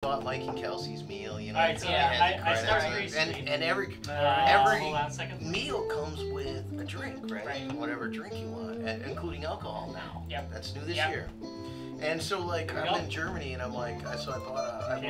bought Mike and Kelsey's meal, you know. Alright, so I start and every hold on a second. meal comes with a drink, right? Whatever drink you want, including alcohol now. Yep. That's new this year. And so, like, I'm in Germany, and I'm like, I bought a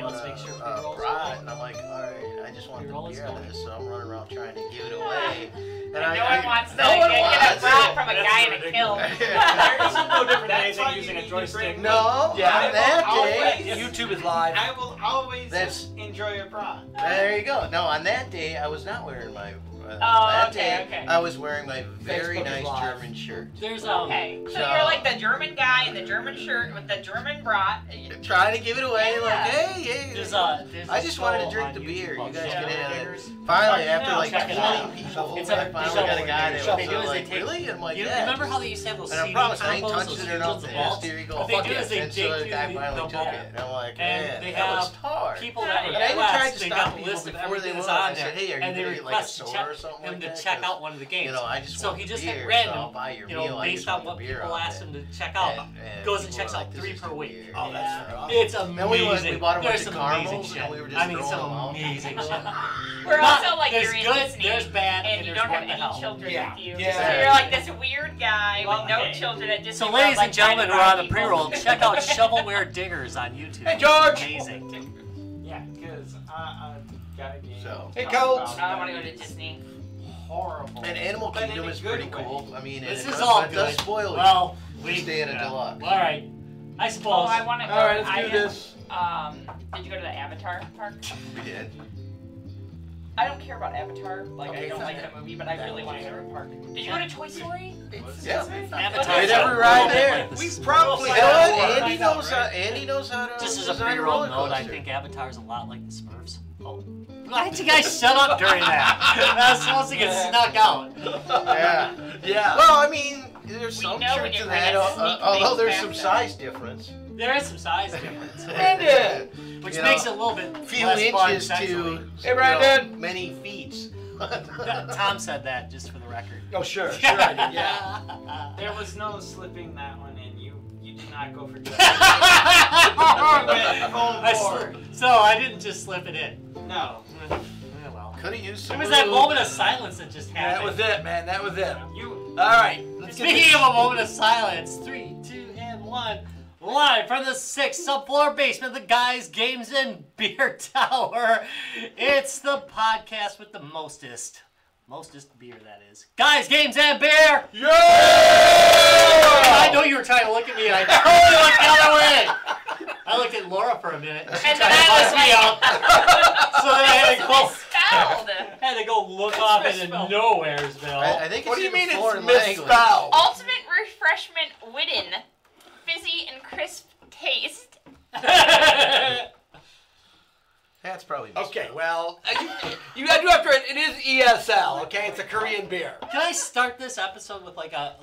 brat, and I'm like, all right, I just want the beer out of this, so I'm running around trying to give it away. And no one wants to get a brat from a guy in a kill. There's no different days than using a joystick. No, on that day, YouTube is live. I will always enjoy a brat. There you go. No, on that day, I was not wearing my. I was wearing my very nice German shirt. There's so you're like the German guy in the German shirt with the German brat. Trying to give it away, like, hey. There's I just wanted to drink the beer. You guys get in it. Finally, after like 20 people, I finally got a guy that was like, really? I'm like, yeah. Remember how they used to have those and I promise I ain't touched it or nothing. What they do is they dig the guy finally took it. And I'm like, man, they that was have hard. people that And I even tried to they stop got a people list of before they everything went. that's on I said, hey, are you and they going to get like a request soda or something like him that? to check out one of the games. You know, I just so he just beer, random, so I'll buy your you know, meal. based on what people ask him to check out, goes and checks out 3 per week. Oh, that's awesome. It's amazing. We bought a bunch There's of some amazing caramels, shit. and we were just I mean, some throwing them amazing shit. We're also like there's you're in good, Disney, there's bad, and you there's don't have what the any hell. children with you. Yeah. So you're like this weird guy with no children at Disney. So, World, ladies and gentlemen who are on the people. pre-roll, check out Shovelware Diggers on YouTube. Hey, George! Amazing. Yeah, because I got a game. So. Hey, Coach! I want to go to Disney. Horrible. And Animal Kingdom is pretty cool. I mean, this it is all does good. spoil well, we stay in a deluxe. All right, I suppose. Oh, I want to go. All right, let's do this. Did you go to the Avatar park? We did. I don't care about Avatar. Like, I don't like that movie, but I really want to go to a park. Did you go to Toy Story? Yeah. Avatar. Did every ride there? We probably Andy knows how to. Just as a design pre-roll roller note, I coaster. think Avatar's a lot like the Smurfs. Oh. Why'd you guys shut up during that? That was supposed to get snuck out. Yeah. Well, I mean, there's We some know truth when to you're that, gonna sneak although things there's some past size difference. There is some size difference. Which You makes know, it a little bit few less fun inches sexually. to Hey, Brandon! many feet. Tom said that just for the record. Oh, sure I did, yeah. There was no slipping that one in. You did not go for good. So I didn't just slip it in. No. Well. Could have used some. It was that moment of silence that just happened. That was it, man. That was it. Alright. Speaking of a moment of silence, 3, 2, and 1. Live from the 6th subfloor basement of the Guys, Games, and Beer Tower. It's the podcast with the mostest beer, that is. Guys, Games, and Beer! Yeah! I know you were trying to look at me, and I totally looked the other way. I looked at Laura for a minute, and she tried to buzz me out. So then I had to go look off into Nowheresville. I think it's what do you mean foreign it's language. misspelled? Ultimate refreshment Widden. Fizzy and crisp taste. That's probably Okay, well, you gotta do after it. It is ESL, okay? It's a Korean beer. Can I start this episode with like a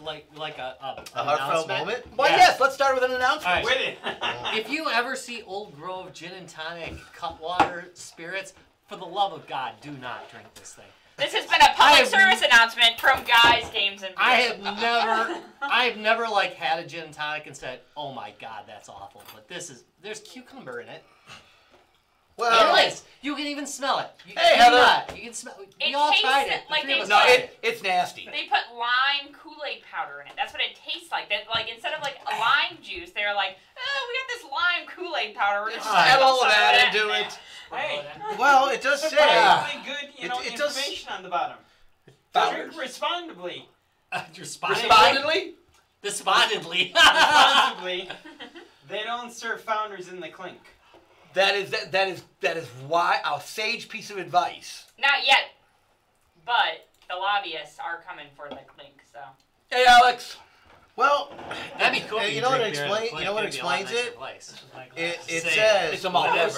heartfelt moment? Well, yes, let's start with an announcement. All right. If you ever see Old Grove Gin and Tonic Cutwater Spirits, for the love of God, do not drink this thing. This has been a public service announcement from Guys, Games, and Beer. I've never like had a gin and tonic and said, "Oh my God, that's awful." But there's cucumber in it. Well, it is. You can even smell it. Hey, Heather. You can smell. It We all tastes tried it. like they No, it's nasty. They put lime Kool-Aid powder in it. That's what it tastes like. That like instead of like a lime juice, they're like, oh, we got this lime Kool-Aid powder. We're just Add all of that into it. Hey, well, it does say. Really good, it information on the bottom. Drink responsibly. Respondedly. Responsibly. They don't serve founders in the clink. That is why a sage piece of advice. not yet, but the lobbyists are coming for the clink. So. Hey, Alex. Well, that'd be cool. You know what explains it? It says it's a malt beverage.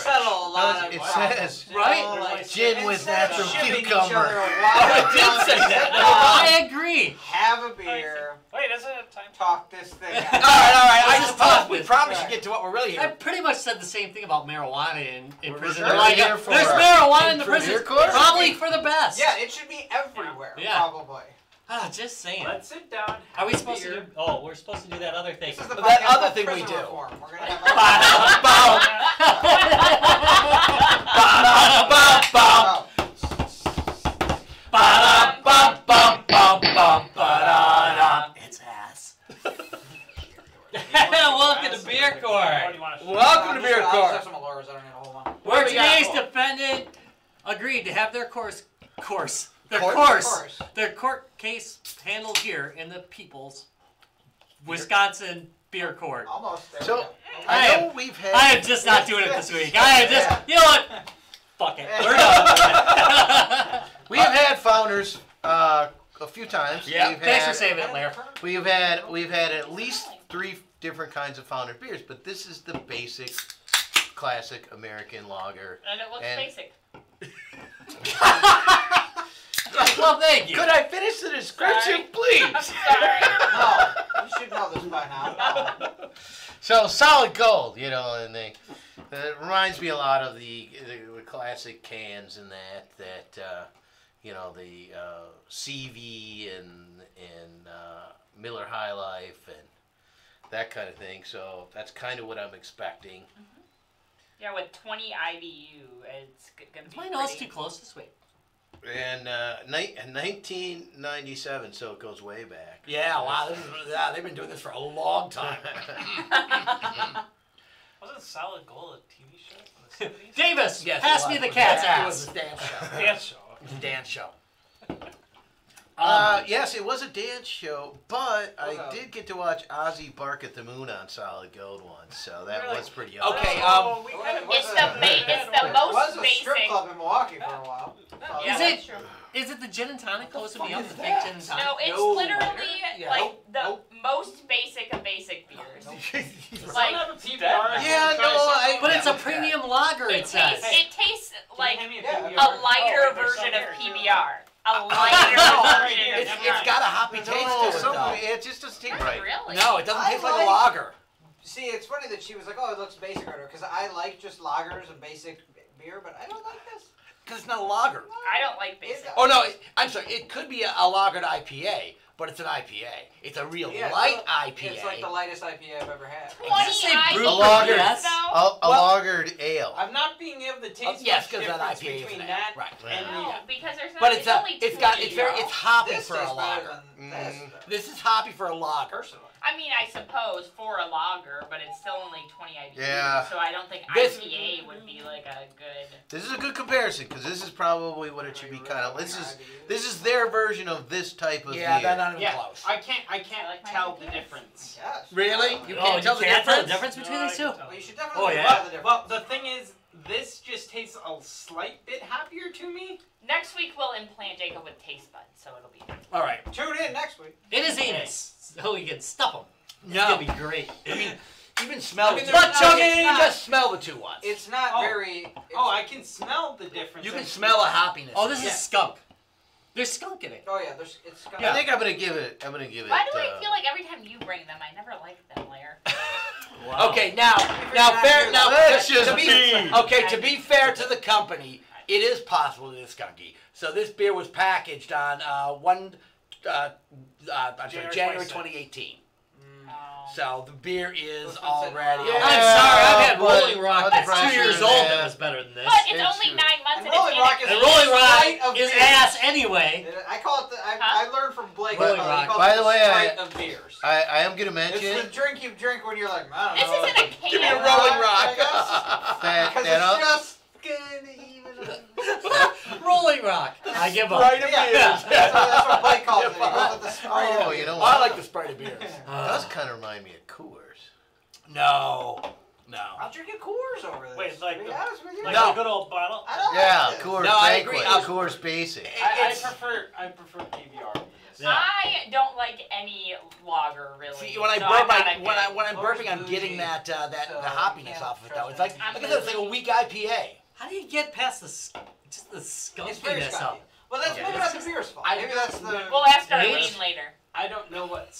It says right gin with natural cucumber. It did say that. I agree. Have a beer. Wait, isn't it time? Talk this thing out. All right. I Let's suppose talk we this. probably should get to what we're really I here. pretty much said the same thing about marijuana in prison. really Like, here for there's a marijuana in the career prison. course? Probably for the best. Yeah, it should be everywhere, Yeah. probably. Just saying. Let's sit down. Are we supposed to do? Oh, we're supposed to do that other thing. This is the That podcast other about thing we prison do. reform. We're gonna have It's ass. Welcome to Beer Court. Welcome to Beer I'll just Court. have some Aloras. I don't need a whole one. Where we got? today's defendant agreed to have their court case handled here in the People's Wisconsin Beer Court. Almost. There So, we go. I know we've had... I am just not doing it this week. I am just, you know what? Fuck it. We're done. We have had founders a few times. Yeah. Thanks for saving it, Lair. We've had at least 3 different kinds of founder beers, but this is the basic, classic American lager. And it looks basic. Well, thank you. Could I finish the description, Sorry. please? Sorry. No, you should know this by now. So solid gold, you know, and it reminds me a lot of the classic cans and that you know, the CV and Miller High Life and that kind of thing. So that's kind of what I'm expecting. Yeah, with 20 IBU, it's gonna be. My nose pretty. too close this week. And 1997, so it goes way back. Yeah, wow. They've been doing this for a long time. Wasn't Solid Gold a TV show from the 70s? Davis, Yes, pass it me was. the cat's It was ass. a dance show. Dance show. It was a dance show. Yes, it was a dance show, but I did get to watch Ozzy bark at the moon on Solid Gold once, so that Really? was pretty awesome. Okay, Oh, we kind of It's the It was most a basic. strip club in Milwaukee for a while. Yeah, Is that's it- true. Is it the gin and tonic close to me up? The fake that? gin and tonic? No, it's No. literally Yeah. like Nope. the Nope. most basic of basic beers. Does Like, have a PBR? Yeah, no, But it's a premium lager, it says. it tastes like Hand me a Yeah. PBR. a lighter Oh, there's version some of there, too. PBR. A lighter version of It's got a hoppy taste No, to it, though. it just doesn't taste Not right. really. No, it doesn't I taste like a like- lager. See, it's funny that she was like, "Oh, it looks basic," because I like just lagers and basic beer, but I don't like this. Because it's not a lager. I don't like basic. It's- Oh, no, I'm sorry. It could be a lagered IPA, but it's an IPA. It's a real Yeah, light well, IPA. It's like the lightest IPA I've ever had. 20 say IBUs, brewed lager. yes? though? A lagered ale. I'm not being able to taste yes, much because that difference IPA is between an that right. and No, because there's not. But it's only it's hoppy This for a tastes better lager. than this. This is hoppy for a lager. Personally. I mean, I suppose for a lager, but it's still only 20 IBUs. Yeah. So I don't think This- IPA would be like a good. This is a good comparison because this is probably what it should be kind of. This is their version of this type of Yeah, beer. they're not even Yeah, close. I can't like my tell the IPAs. difference. Yes. Really? You Oh, can't you tell the can't tell the difference? difference between these two? Well, you should definitely Oh, yeah. tell the difference. Well, the thing is, this just tastes a slight bit happier to me. Next week we'll implant Jacob with taste buds, so it'll be. All right. Tune in next week. It is anus, so we can stuff them. It's No. gonna be great. I mean, even smell I mean, the there's two. not- Chugging, it's not- just smell the two once. It's not Oh. very. It's, Oh, I can smell the difference. You can smell a hoppiness. Oh, this Yeah. is skunk. There's skunk in it. Oh yeah, it's. Got, I think I'm gonna give it. Why do I feel like every time you bring them, I never like them, Lair? Wow. Okay, now not fair. good. Now, Let's to just be, be. okay, to be fair to the company, it is possible it is skunky. So this beer was packaged on January 2018. So the beer is already. Yeah. I'm sorry, I've had but Rolling Rock under that's 2 years pressure, old man. that was better than this. But it's It's only true. 9 months And and Rolling it's Rock in is it. And Rolling Sprite Rock of is beers. ass anyway. I call it. I learned from Blake. Rolling he Rock. calls By it the way, Sprite of beers. I am gonna It's mention the drink you drink when you're like, I don't This know. isn't a can. Give me a Rolling Rock. that Because that it's up. just gonna even. Rolling Rock. I give up. Sprite of Yeah, beers. that's what Blake calls it. He calls it the Sprite Oh, of you beers. know I what? like the Sprite of beers. It does kind of remind me of Coors. No. I'll drink a Coors over this. Wait, like to be the- honest with you. Like No. a good old bottle. I don't Yeah, like this. Coors No, I Banquet, agree. Coors Basic. I It's- prefer PBR to this. Yeah. I don't like any lager really. See, when I so burp, I'm not a when I'm Coors burping, I'm bougie, getting that so the you hoppiness can't off of it trust though. It's like it. I'm I guess it's like a weak IPA. How do you get past just the It's very skunkiness skunky. up? Well, that's Okay, maybe this not the is- beer's fault. I Maybe don't that's the. know. We'll ask Hey. Arlene later. I don't know what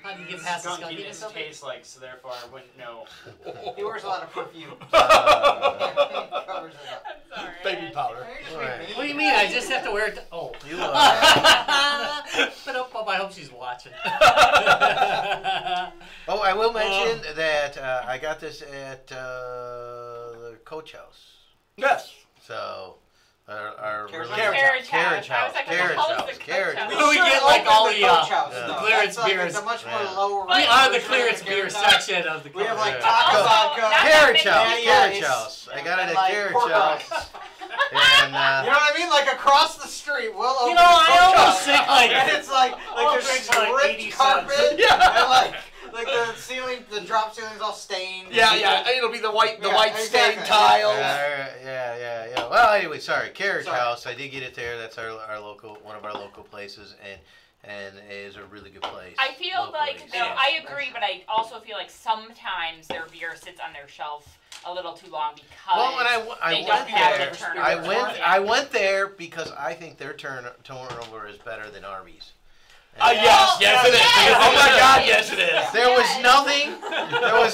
How do you get past the skunkiness skunkiness of it? tastes like, so therefore I wouldn't know. He wears a lot of perfume. He covers it up. I'm sorry. Baby powder. You're just Right. being mean. What do you mean? I just have to wear it. Oh. You are. Ba-da-ba. she's watching. Oh, I will mention that I got this at the Coach House. Yes. So, our Carriage House. I was like, what the hell is the Carriage Coach House. House? We get like all the clearance clearance beers. It's a much more Yeah. lower. We are the version clearance of beer Carriage House. section of the. We have like Yeah. taco Also, vodka. not Carriage that House. many Carriage it's- House. I got it and at like Carriage pork House. rinds. And, You know what I mean? Like across the street, we'll open You know, I the almost Coach think House, like and it's like all there's drinks are like 80 stripped carpet, cents. Yeah. and like the ceiling, the drop ceiling's all stained. Yeah. It'll be the white Yeah, stained exactly. tiles. yeah. Well, anyway, sorry. Carriage Sorry. House. I did get it there. That's our local, one of our local places, and it is a really good place. I feel like, locally, though, so. I agree, but I also feel like sometimes their beer sits on their shelf a little too long because Well, and I they went don't have there. the turnover. I went there because I think their turnover is better than Arby's. Yes, yes it is. Yes. Oh my God, yes it is. There was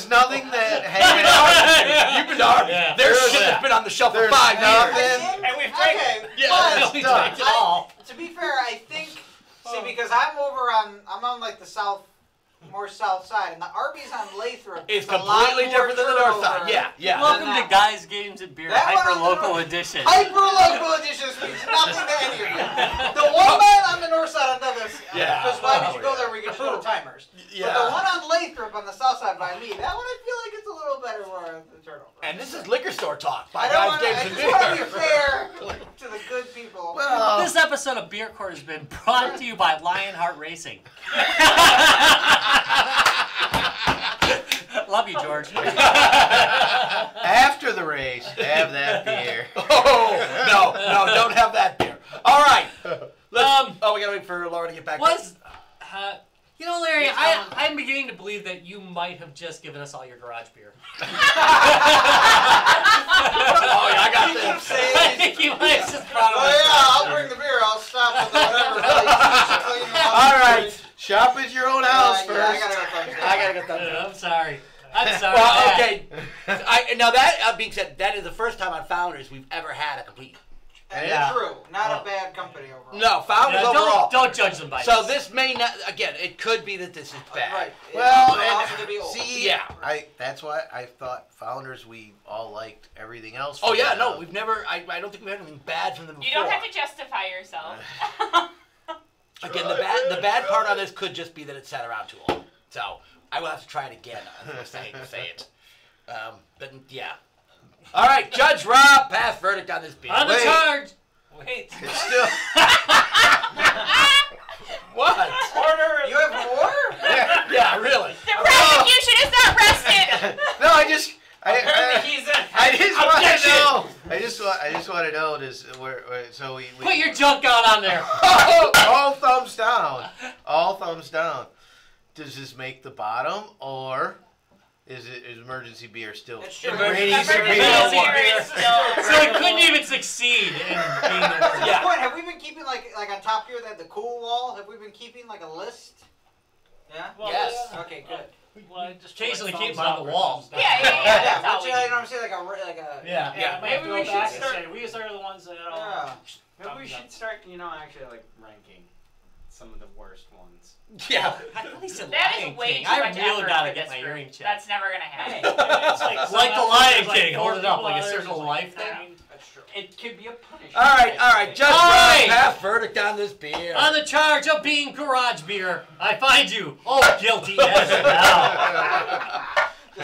nothing that had. You've been to Arby's. Yeah. Their There's shit that. has been on the shelf for There's 5 nothing. years. And we've drank Okay, Yeah. we done. drank it all. to be fair, I think. See, because I'm on like the more south side, and the Arby's on Lathrop It's is a lot completely more different than the north turnover. side. Yeah. Welcome Then to that Guys, Games, and Beer, That one hyper I'm local gonna- edition. Hyper local edition means nothing to any of you. The one man on the north side on Douglas. Yeah. Because why did you Oh, go there? We could show the timers. Yeah. But the one on Lathrop on the south side by me, that one I feel like it's a little better for the turnover. And this is liquor store talk by I don't Guys, want Games, I and just want to be Beer. fair to the good people. Well, This episode of Beer Court has been brought to you by Lionheart Racing. Love you, George. after the race, have that beer. Oh, no, don't have that beer. All right. We gotta wait for Laura to get back. You know, Larry, I'm beginning to believe that you might have just given us all your garage beer. Oh, yeah, I got Keep I saying. think you might have just brought Oh it yeah, I'll bring the beer. I'll stop with the whatever. All right, shop at your own house first. Yeah, I gotta go first. I gotta get that. I'm sorry. I'm sorry. Well, okay. Now that being said, that is the first time on Founders we've ever had a complete. And Yeah. True. Not a bad company overall. No, Founders Yeah, overall. don't judge them by So this. this may not. Again, it could be that this is bad. Right. Well, It's also to be and old. see, Yeah. that's why I thought Founders we all liked everything else. Oh from yeah, them. no, we've never. I don't think we've had anything bad from them before. You don't have to justify yourself. Again, the bad part on this could just be that it sat around too long. So I will have to try it again. Say it. But yeah. All right, Judge Rob, pass verdict on this beer. On the Wait. charge. Wait. It's still. What? Order. You have more? Yeah, really. The prosecution is not rested! No, Apparently he's I just want to Objection. know. I just want to know is where so we Put your junk out on there. all thumbs down. All thumbs down. Does this make the bottom or is emergency beer still? It's true. reigning Emergency supreme? beer is still. So it couldn't even succeed in being the Yeah. Point, have we been keeping like on top here that the cool wall? Have we been keeping like a list? Yeah. Yes. Okay, good. Well, just occasionally put keep thumbs them on up the or wall. thumbs down. Yeah. Yeah, That's all but we you know need. what I'm saying? Like a Yeah. Yeah, maybe maybe we we should should start- start. These are the ones that. Yeah. Maybe we should start. Actually, like ranking some of the worst ones. Yeah. I thought he said That Lion is way King. too I much really effort gotta for get this my group. hearing checked. That's never gonna happen. It's like Like the some Lion episodes, like King, hold it 4 up like a people, circle of others, life like, thing. That's true. It could be a punishment. All right, Judge All Rob, right. pass verdict on this beer. On the charge of being garage beer, I find you, guilty as now.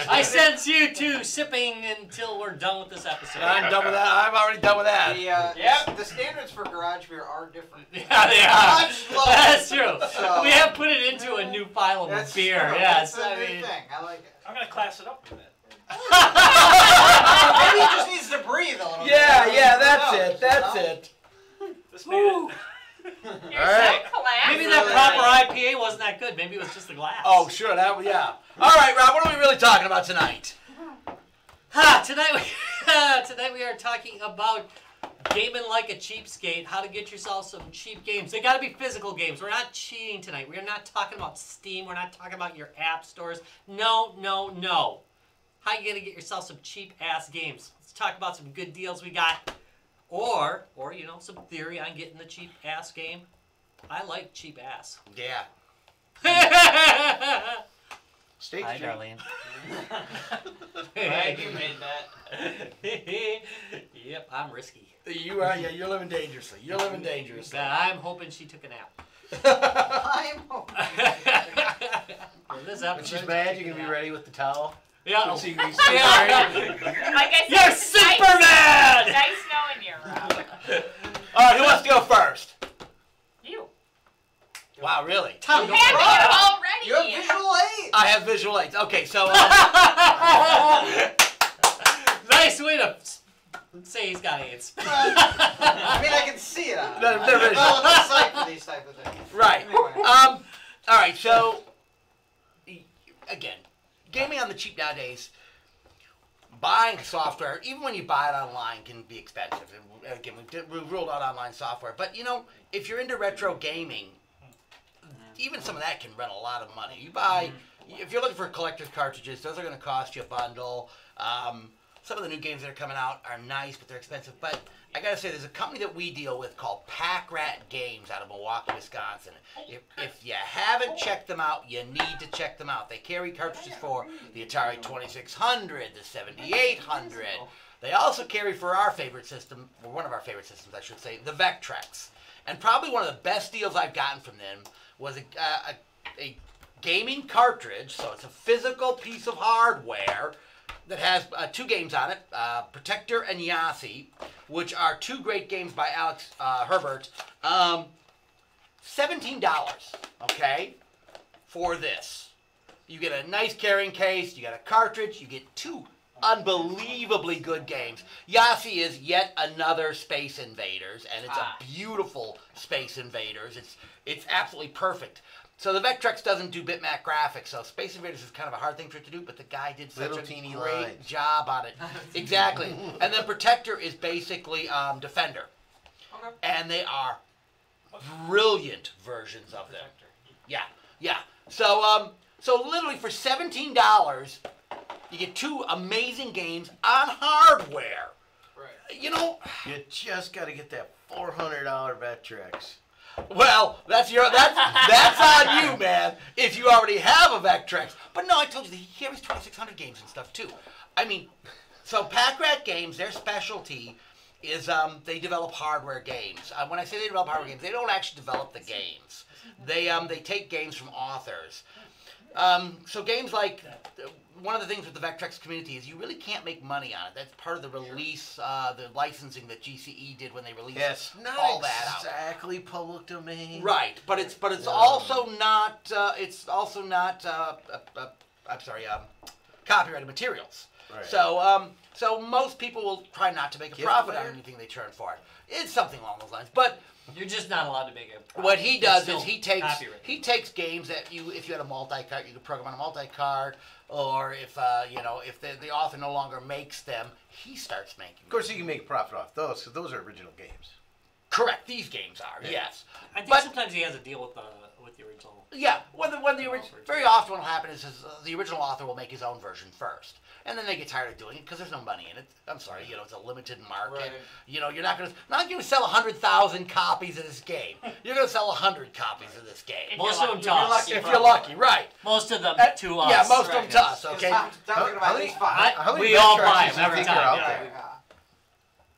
I sentence you to sipping until we're done with this episode. I'm done with that. I'm already done with that. Yep. The standards for garage beer are different. Yeah, they are. Much lower. That's true. So- We have put it into a new file of That's beer. true. Yes, That's a I new mean. thing. I like it. I'm gonna class it up with it. Maybe he just needs to breathe a little bit. Yeah, Who that's knows, it. That's you know? it. This made it. You're All right. so classy. Maybe that proper IPA wasn't that good. Maybe it was just the glass. Oh, sure. Yeah. All right, Rob. What are we really talking about tonight? Tonight we are talking about gaming like a cheapskate, how to get yourself some cheap games. They got to be physical games. We're not cheating tonight. We're not talking about Steam. We're not talking about your app stores. No. How you going to get yourself some cheap-ass games? Let's talk about some good deals we got. Or some theory on getting the cheap-ass game. I like cheap-ass. Yeah. State Hi, Street. Darlene. Glad you made that. Yep, I'm risky. You are, yeah, you're living dangerously. You're living dangerously. I'm hoping she took a nap. I'm hoping. For this When episode, she's mad, she you took can a be nap. ready with the towel. Yeah. So you can be Yeah. Like I said, You're it's Superman! Nice knowing you, Rob. All right, who wants to go first? You. Wow, really? Tom, You have it already. You have visual aid. I have visual aids. Okay, so nice way to say he's got AIDS. I mean, I can see it on. They're visual. Well, it's a site for these type of things. right. Anyway. All right, so again, gaming on the cheap nowadays. Buying software, even when you buy it online, can be expensive. And again, we ruled out online software. But, you know, if you're into retro gaming, even some of that can run a lot of money. You buy, if you're looking for collector's cartridges, those are going to cost you a bundle. Some of the new games that are coming out are nice, but they're expensive. But I got to say, there's a company that we deal with called Pack Rat Games out of Milwaukee, Wisconsin. If you haven't checked them out, you need to check them out. They carry cartridges for the Atari 2600, the 7800. They also carry for our favorite system, or one of our favorite systems, I should say, the Vectrex. And probably one of the best deals I've gotten from them was a gaming cartridge, so it's a physical piece of hardware that has 2 games on it, Protector and Yahtzee, which are 2 great games by Alex Herbert. $17, okay, for this. You get a nice carrying case, you get a cartridge, you get 2 unbelievably good games. Yahtzee is yet another Space Invaders, and it's a beautiful Space Invaders. It's absolutely perfect. So the Vectrex doesn't do bitmap graphics, so Space Invaders is kind of a hard thing for it to do, but the guy did such Little a teeny great lines. job on it. Exactly. And then Protector is basically Defender. Okay. And they are brilliant versions of them. Yeah, yeah. So literally for $17, you get 2 amazing games on hardware. Right. You know, You just got to get that $400 Vectrex. well, that's on you, man. If you already have a Vectrex, but no, I told you he carries 2600 games and stuff too. I mean, so Pack Rat Games, their specialty is they develop hardware games. When I say they develop hardware games, they don't actually develop the games. They take games from authors. So games like one of the things with the Vectrex community is you really can't make money on it. That's part of the release, the licensing that GCE did when they released Not all that out. exactly public domain. Right, but it's also not copyrighted materials. Right. So most people will try not to make a profit on anything they turn for it. It's something along those lines. But You're just not allowed to make it. what he does is It's he still takes copyrighted. games that if you had a multi-card, you could program on a multi-card, or if if the author no longer makes them, he starts making them. Of course, you can make a profit off those, because those are original games. Correct, these games are, Yeah. yes. I think But- sometimes he has a deal with the original. Yeah, very often what will happen is the original author will make his own version first. And then they get tired of doing it because there's no money in it. I'm sorry, it's a limited market. Right. You're not going to sell 100,000 copies of this game. You're going to sell 100 copies of this game. Most of them If to you're us. lucky. If you're lucky, right. Most of them to us. Yeah, most of them Right. to us, Because okay? I'm going to buy at least 5. How many We all Vectrexes buy do them you every think are time. out Yeah. there?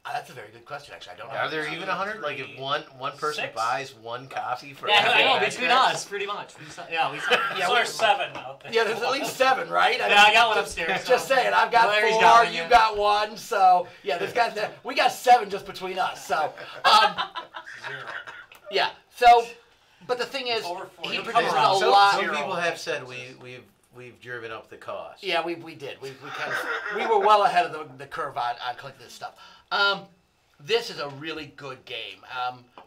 That's a very good question, actually. I don't know. Are there even 100? Like, if one person 6? buys one copy for Yeah, every I know, Vectrex? between us, pretty much. Yeah, Yeah, There's 7 out there. Yeah, there's at least 7, right? Yeah, I got one upstairs. Just saying, I've got Larry's 4, got one, you yeah. got 1, so yeah, we got 7 just between us. So, 0. yeah. So, but the thing is, Over 40. he Come produces a around. lot. Some people have said we've driven up the cost. Yeah, we did. We were well ahead of the curve on collecting this stuff. This is a really good game.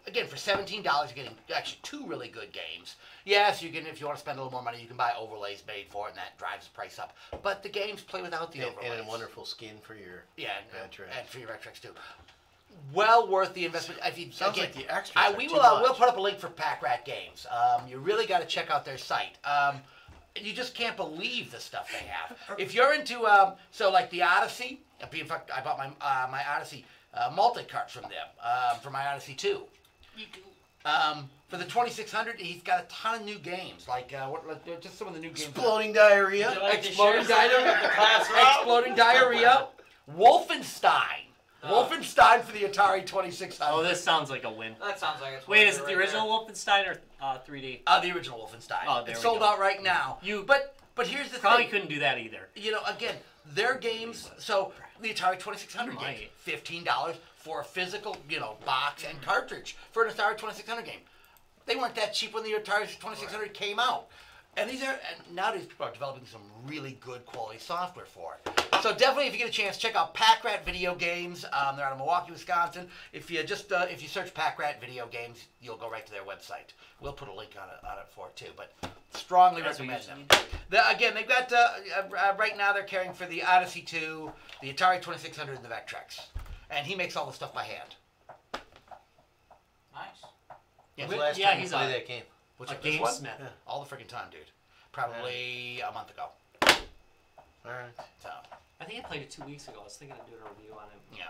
Again, for $17, you're getting actually 2 really good games. Yes, you can, if you want to spend a little more money, you can buy overlays made for it, and that drives the price up. But the games play without the overlays. And a wonderful skin for your Vectrex. and for your Vectrex too. Well worth the investment. If you, Sounds again, like the extras are we too will. much. We'll put up a link for Pack Rat Games. You really got to check out their site. You just can't believe the stuff they have. If you're into so like the Odyssey. In fact, I bought my Odyssey multi-carts from them for my Odyssey 2. For the 2600, he's got a ton of new games, like just some of the new games. Exploding diarrhea. Exploding diarrhea. Wolfenstein. Wolfenstein for the Atari 2600. Oh, this sounds like a win. That sounds like it's. Wait, is it the original Wolfenstein or 3D? The original Wolfenstein. Oh, there it's we sold go. out right now. But here's the Probably thing. couldn't do that either. You know, again, their games. So the Atari 2600 You game, might. $15 for a physical, box and cartridge for an Atari 2600 game. They weren't that cheap when the Atari 2600 came out. And nowadays people are developing some really good quality software for it. So definitely, if you get a chance, check out Pack Rat Video Games. They're out of Milwaukee, Wisconsin. If you search Pack Rat Video Games, you'll go right to their website. We'll put a link on it for it too. But strongly recommend them. Again, they've got right now they're carrying for the Odyssey 2, the Atari 2600, and the Vectrex. And he makes all the stuff by hand. Nice. When's the last time you he's played that game? What's a this one? gamesmith. Yeah. All the freaking time, dude. Probably a month ago. All right. So, I think I played it 2 weeks ago. I was thinking of doing a review on it. yeah.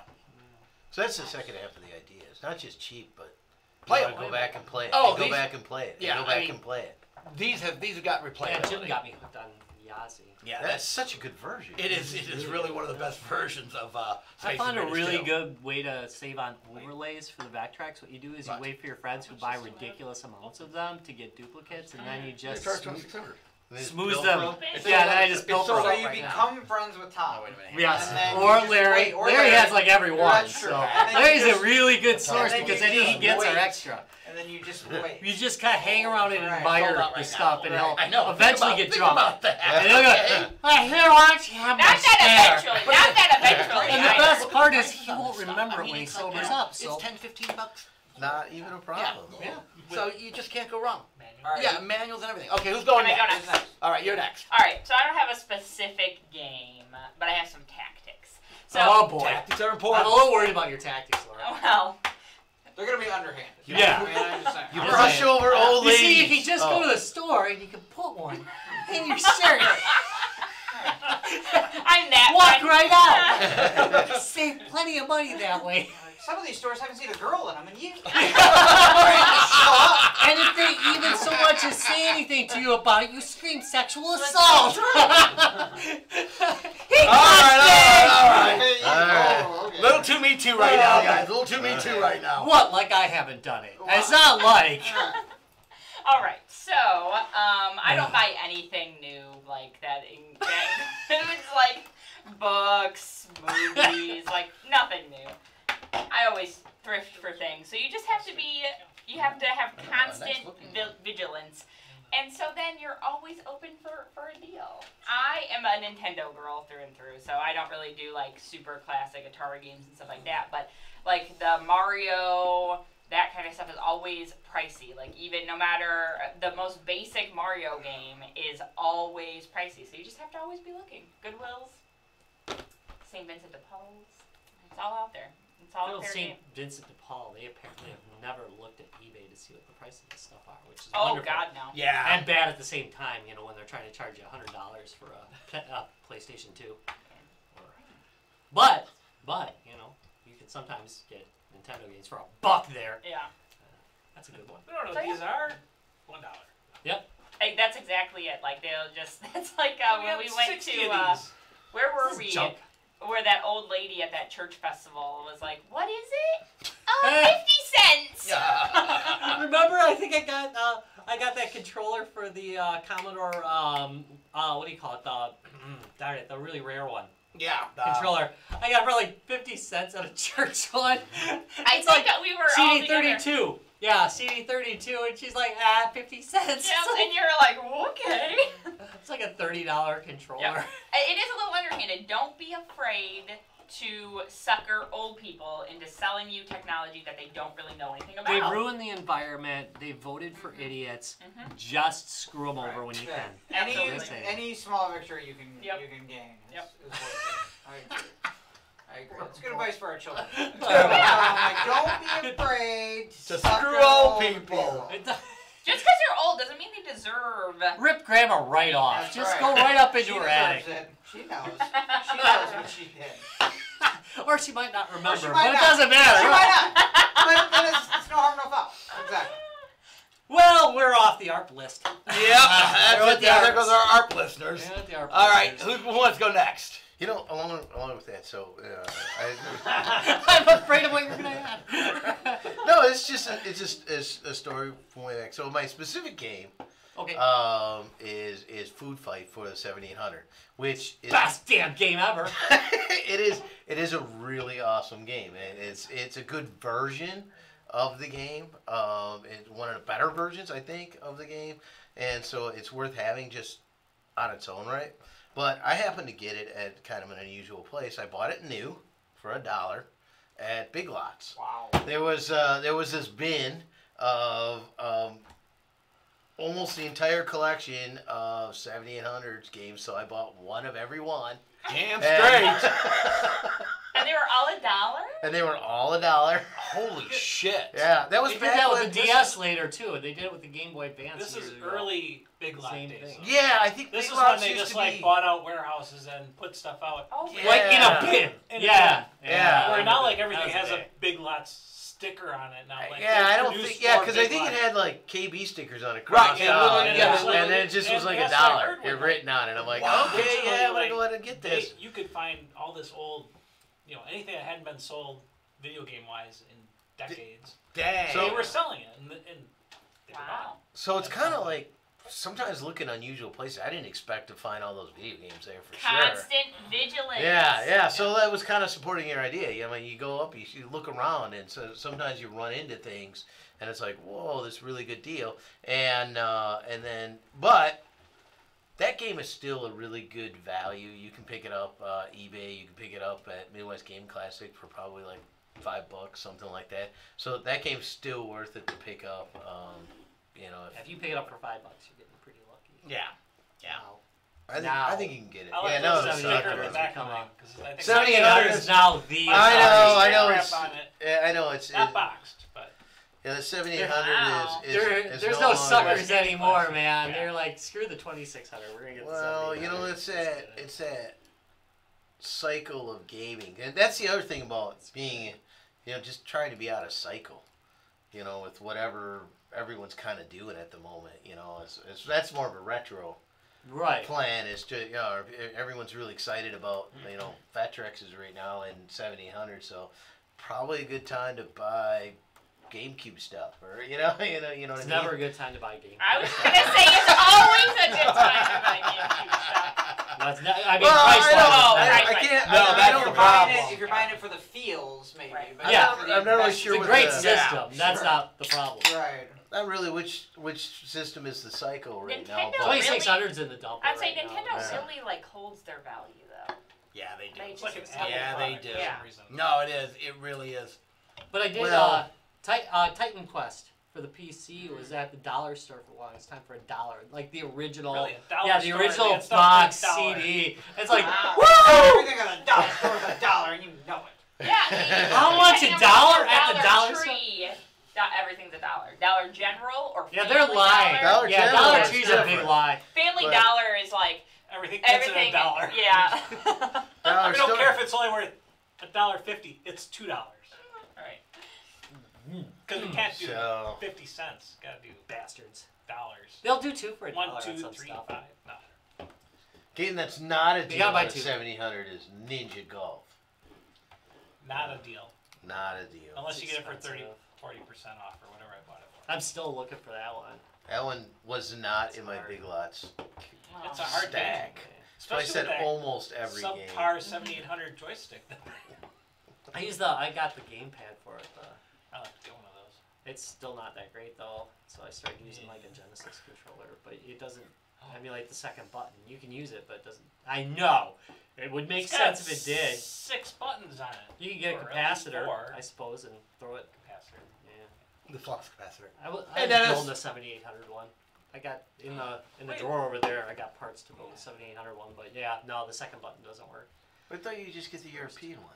So that's the second half of the idea. It's not just cheap, but Play you it. go back and play it. Oh, go these- back and play it. yeah, Go I back mean, and play it. These have gotten replayability. Yeah, Jim got me hooked on Yahtzee. Yeah, That's such a good version. it is really one of the best versions of I found a Invaders really 2. good way to save on overlays for the backtracks. What you do is you Right. wait for your friends who buy ridiculous amounts of them to get duplicates, and then you just Atari 2600. smooth Bill them. Pro? Yeah, then I just built so- them. So you right now. become friends with Tom. Oh, wait a minute. Yes, And then you or just Larry. wait, or Larry has like every one, That's true. so And then you Larry's just- a really good source then because you anything he just gets are wait. extra. And then you just wait. You just kind of hang around and Right. admire Sold out the right stuff, now. and Right. I he'll know. eventually get Think drunk. about that. And he'll go, I hear watch him. Not that eventually. Not that eventually. And the either. best part is he won't remember it when he it's like, sobers up. So It's $10-15. Not even a problem. yeah. So you just can't go wrong. All right. Yeah, manuals and everything. Okay, who's going Can I go next? next? All right, you're next. All right, so I don't have a specific game, but I have some tactics. So, Oh boy, Tactics are I'm important. a little worried about your tactics, Laura. well, They're gonna be underhanded. Yeah. I mean, I'm just saying. You Yeah. brush over old You ladies. see, if you just go to the store and you can put one in your shirt, I'm that walk one. right out. Save plenty of money that way. Some of these stores haven't seen a girl in them in years. And if they even so much as say anything to you about it, you scream sexual assault. He All right. Oh, okay. Little too me too right now, guys. Little too me too right now. What? Like I haven't done it. It's not like. All right, so I don't buy anything new like that. It's like books, movies, like nothing new. I always thrift for things, so you just have to have constant vigilance. And so then you're always open for a deal. I am a Nintendo girl through and through, so I don't really do like super classic Atari games and stuff like that. But like the Mario, that kind of stuff is always pricey. Like even no matter the most basic Mario game is always pricey. So you just have to always be looking. Goodwills, St. Vincent de Paul's, it's all out there. It's all Little fair St. game. Vincent de Paul, they apparently have never looked at eBay to see what the prices of stuff are, which is Oh wonderful. God, no. Yeah. And bad at the same time, you know, when they're trying to charge you $100 for a PlayStation 2. But, you know, you can sometimes get Nintendo games for $1 there. Yeah. That's a good one. I don't know So, what these are. $1. Like, that's exactly it. Like they'll just. That's like when we went 60 to. of these. Where were This is we? junk. Where that old lady at that church festival was like, "What is it? Oh, 50 cents." Remember, I think I got that controller for the Commodore. What do you call it? Darn it, the really rare one. Yeah. Controller. I got it for like 50 cents at a church one. I It's think like that we were all together. CD32. Yeah, CD32, and she's like, 50 cents. Yeah, and you're like, okay. It's like a $30 controller. Yeah. It is a little underhanded. Don't be afraid to sucker old people into selling you technology that they don't really know anything about. They ruin the environment. They voted for idiots. Mhm. Just screw them over when you Yeah. can. Absolutely. Any small victory you can Yep. gain. Yep. Is worth it. I agree. It's good advice for our children. Oh, Don't be afraid to screw old people. Just because you're old doesn't mean they deserve. Rip Grandma right off. That's Just right. go right up into She her deserves attic. it. She knows. She knows what she did. Or she might not remember, might but it not. doesn't matter. She might not. But then it's no harm, no foul. Exactly. Well, we're off the ARP list. Yep, that's it. There goes our ARP listeners. We're at the ARP All right, listeners. who wants to go next? You know, along with that, so I'm afraid of what you're gonna add. no, it's just a story from way back. So my specific game, Okay. is Food Fight for the 7800, which is Best damn game ever. it is a really awesome game, and it's a good version of the game. It's one of the better versions, I think, of the game, and so it's worth having just on its own right. But I happened to get it at kind of an unusual place. I bought it new for $1 at Big Lots. Wow. There was this bin of almost the entire collection of 7800s games, so I bought one of every one. Damn straight. And they were all $1? And they were all $1. Holy shit. Yeah, that was They did back that when with the DS later too. They did it with the Game Boy Advance. This is years ago. early Big Lot Same days. thing. though. Yeah, I think This Big is when Lots they used just to like be. bought out warehouses and put stuff out. Oh, Yeah. Like in a bin. In a Yeah. bin. Yeah. Where not like That everything was has a day. Big Lots sticker on it now. Like, Yeah, they I don't produce think. Yeah, more because I Big think it Lots. had like KB stickers on it. Right, crossed yeah, out, little- yeah, and then it just was like and $1. that's what I heard It with, written on it. I'm like, Wow. okay, Originally, yeah, I'm gonna like, go ahead and get this. You could find all this old, anything that hadn't been sold video game wise in decades. Dang. So they were selling it, and they were Wow. not. So it's kind of like sometimes looking unusual places. I didn't expect to find all those video games there for sure. Constant vigilance. Yeah. So that was kind of supporting your idea. I mean, you go up, you look around, and so sometimes you run into things, and it's like, whoa, this is a really good deal. And then, but that game is still a really good value. You can pick it up eBay. You can pick it up at Midwest Game Classic for probably like $5, something like that. So that game's still worth it to pick up. If you pick it up for $5, you're getting pretty lucky. Yeah. Yeah. I think you can get it. I like Yeah, the no, the it's sticker not in the good. back Come of on. it, 'cause I think 7800 is now the. I know, Wrap it's. on it. Yeah, I know it's. Not boxed, but Yeah, the 7800 Wow. is There's no no longer- suckers anymore, Classic. man. Yeah. They're like, screw the 2600. We're gonna get the Well, 7800. it's that cycle of gaming, and that's the other thing about being, just trying to be out of cycle, with whatever everyone's kind of doing at the moment. That's more of a retro Right. plan. Is to everyone's really excited about Fat Trexes right now in 7800, so probably a good time to buy GameCube stuff, or you know what It's I mean? never a good time to buy games. I was gonna say it's always a good time to buy GameCube stuff. That's not, I mean, Well, price I know. wise, Right, I right. can't. No, I that's don't the If problem. you're buying it for the feels, maybe. Right. But Yeah. not for the I'm not really investment. sure it's a what great the- system. That's Sure. not the problem. Right. Not really. Which system is the cycle right now? Nintendo but- 2600's in the dump. I'd say right now. Nintendo Yeah. really holds their value though. Yeah, they do. They it's like an just Apple Yeah, they product do. for Yeah. some reason. No, it is. It really is. But I did Well- Titan Quest for the PC was at the dollar store for a while. It's time for $1, like the original. Really, a dollar yeah, the store, original that stuff box for $1. CD. It's like, Wow. woo! Everything on a dollar store is $1, and you know it. Yeah. I mean, How much, depending $1 on what at the dollar Tree, everything's $1. Dollar General or Yeah, Family they're lying. Dollar Yeah, General Dollar is Tree's a big different. lie. Family But- Dollar is like Everything fits everything. in $1. Yeah. Dollar We don't Store- care if it's only worth $1.50. It's $2. Right. Because we can't do So- 50 cents. Gotta do Bastards. dollars. They'll do two for $1 1, on 2, some 3, stuff. 5. No. Game that's not a You deal gotta buy on a two. 7800 is Ninja Golf. Not a deal. Not a deal. Unless you get it for expensive. 40% off or whatever I bought it for. I'm still looking for that one. That one was not in my hard. Big Lots It's a hard stack. game. So I Especially said with that almost every game. subpar 7800 joystick. I got the gamepad for it. I like to get one of those. It's still not that great though, so I started using like a Genesis controller, but it doesn't emulate the second button. You can use it, but it doesn't. I know it would make It's got sense if it did. 6 buttons on it. You can get a or at least capacitor, 4. I suppose, and throw it. Capacitor. Yeah, The flux capacitor. I was Hey, Dennis. building the 7800 one. I got in the Wait. drawer over there. I got parts to build the 7800 one, but yeah, no, the second button doesn't work. I thought you just get the European one.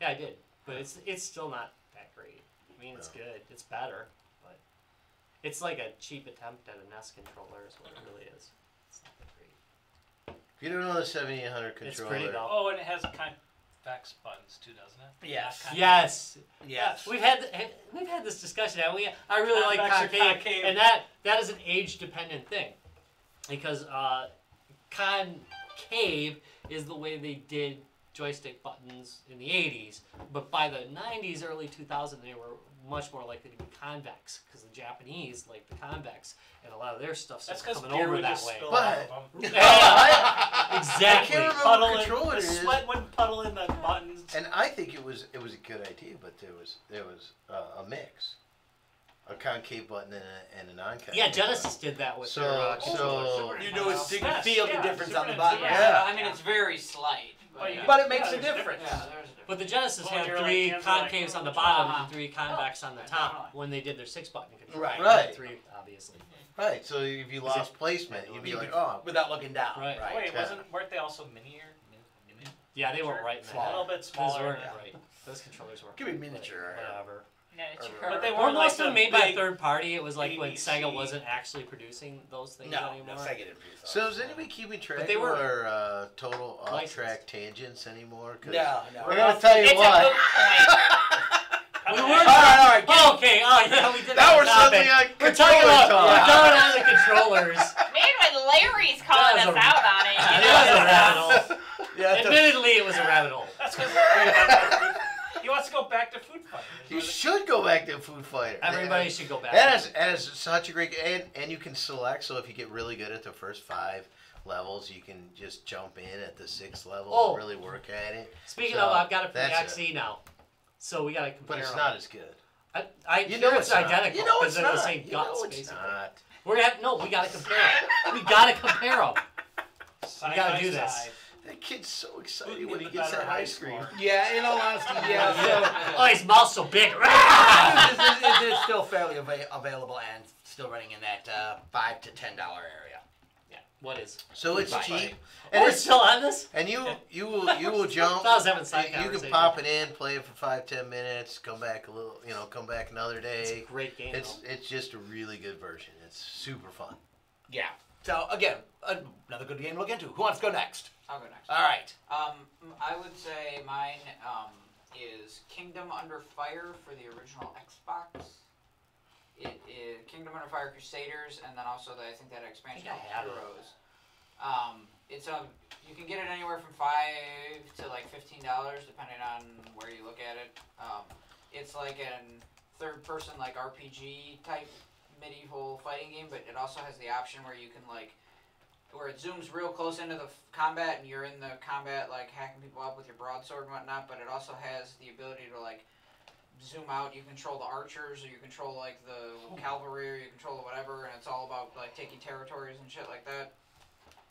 Yeah, I did, but it's still not that great. I mean, it's good. It's better, but it's like a cheap attempt at a NES controller. Is what it really is. It's not that great. If you don't know the 7800 It's controller, pretty though. Oh, and it has convex buttons too, doesn't it? Yes. Not convex. Yes. Yes. We've had this discussion. I really like Convex or concave, concave. and that is an age-dependent thing, because concave is the way they did joystick buttons in the 80s, but by the 90s, early 2000s, they were much more likely to be convex, because the Japanese like the convex, and a lot of their stuff That's started because coming beer over would that just way. spill But- out of them. I Exactly. can't remember Puddle what in, controller the it is. sweat wouldn't puddle in the buttons. And I think it was a good idea, but there was a mix, a concave button and a non-concave. Yeah, Genesis did that with their controllers. You know, you can Yes, feel yeah, the difference Super on the Nintendo. button. Yeah. I mean, it's very slight. But you- But it makes Yeah, a there's difference. Yeah, there's a difference. But the Genesis Well, had you're 3 like, hands concaves like- on the bottom Uh-huh. and 3 convex on the Oh, top definitely. when they did their 6-button control. Right. Right. 3, obviously. Right, so if you lost placement, you'd be like, oh, Without looking down. Right. Wait, Yeah. weren't they also minier? Mini- Yeah, they were Sure. right in Small. A little that. bit Those smaller. weren't yeah. right. Those controllers weren't. Give me right. miniature. Whatever. But they Or weren't like most of them the made by a big- third party. It was like when ABC. Sega wasn't actually producing those things No, anymore. Sega didn't produce those. So is anybody keeping track they of were our total licensed. off-track tangents anymore? 'Cause No. I gotta tell you It's a what. moot point. We Kinda- were. All right. Oh, okay. Oh, yeah, we did Now that we're topic. suddenly on We're talking controller about talk. we're talking about the controllers. Man, when Larry's calling That us was a- out on it, you That know? was a rabbit hole. Yeah, it's a- Admittedly, it was a rabbit hole. That's because he wants to go back to Food Fighter. You should go back to Food Fighter. Everybody should go back. That is such a great and you can select. So if you get really good at the first 5 levels, you can just jump in at the 6th level Oh. and really work at it. Speaking So, of, I've got it for the that's XE now, so we gotta compare. But it's them. not as good. I You hear know it's it's not. identical You know because it's they're the not. same You guts, know it's basically. not. We gotta compare 'em. We gotta compare them. Side We gotta by do this. side. That kid's so Who excited can when get he the gets better that high ice cream. score? Yeah, in all honesty, yeah. Oh, his mouth's so big. So it is still fairly available and still running in that $5 to $10 area. What is? So it's Bye. cheap, And and we're it's still on this? and you will jump. I was having side You can conversation. pop it in, play it for 5-10 minutes, come back a little, come back another It's a day. great game. It's just a really good version. It's super fun. Yeah. So again, another good game to look into. Who wants to go next? I'll go next. All right. I would say mine is Kingdom Under Fire for the original Xbox. It is Kingdom Under Fire Crusaders, and then also I think that expansion I think I have it. Heroes. It's you can get it anywhere from $5 to like $15, depending on where you look at it. It's like a third-person like RPG type medieval fighting game, but it also has the option where you can where it zooms real close into the combat, and you're in the combat like hacking people up with your broadsword and whatnot. But it also has the ability to zoom out. You control the archers, or you control the cavalry, or you control whatever, and it's all about taking territories and shit like that.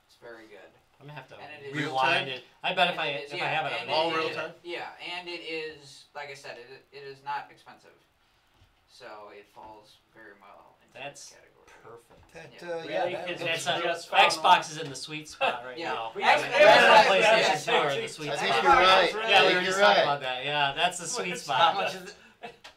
It's very good. I'm gonna have to And it is- rewind it. I bet if And I it is, if I have it, and I'll all it real is- time? Yeah, and it is like I said, it is not expensive, so it falls very well into That's this category. perfect. Really? that Kids And was- it's just found Xbox is in the sweet spot right Yeah. now. Yeah. And Yeah. PlayStation 2 Yeah. are in the sweet I spot. think you're right. Yeah, we were You're just right. talking about that. Yeah, that's the sweet How spot. How much is it?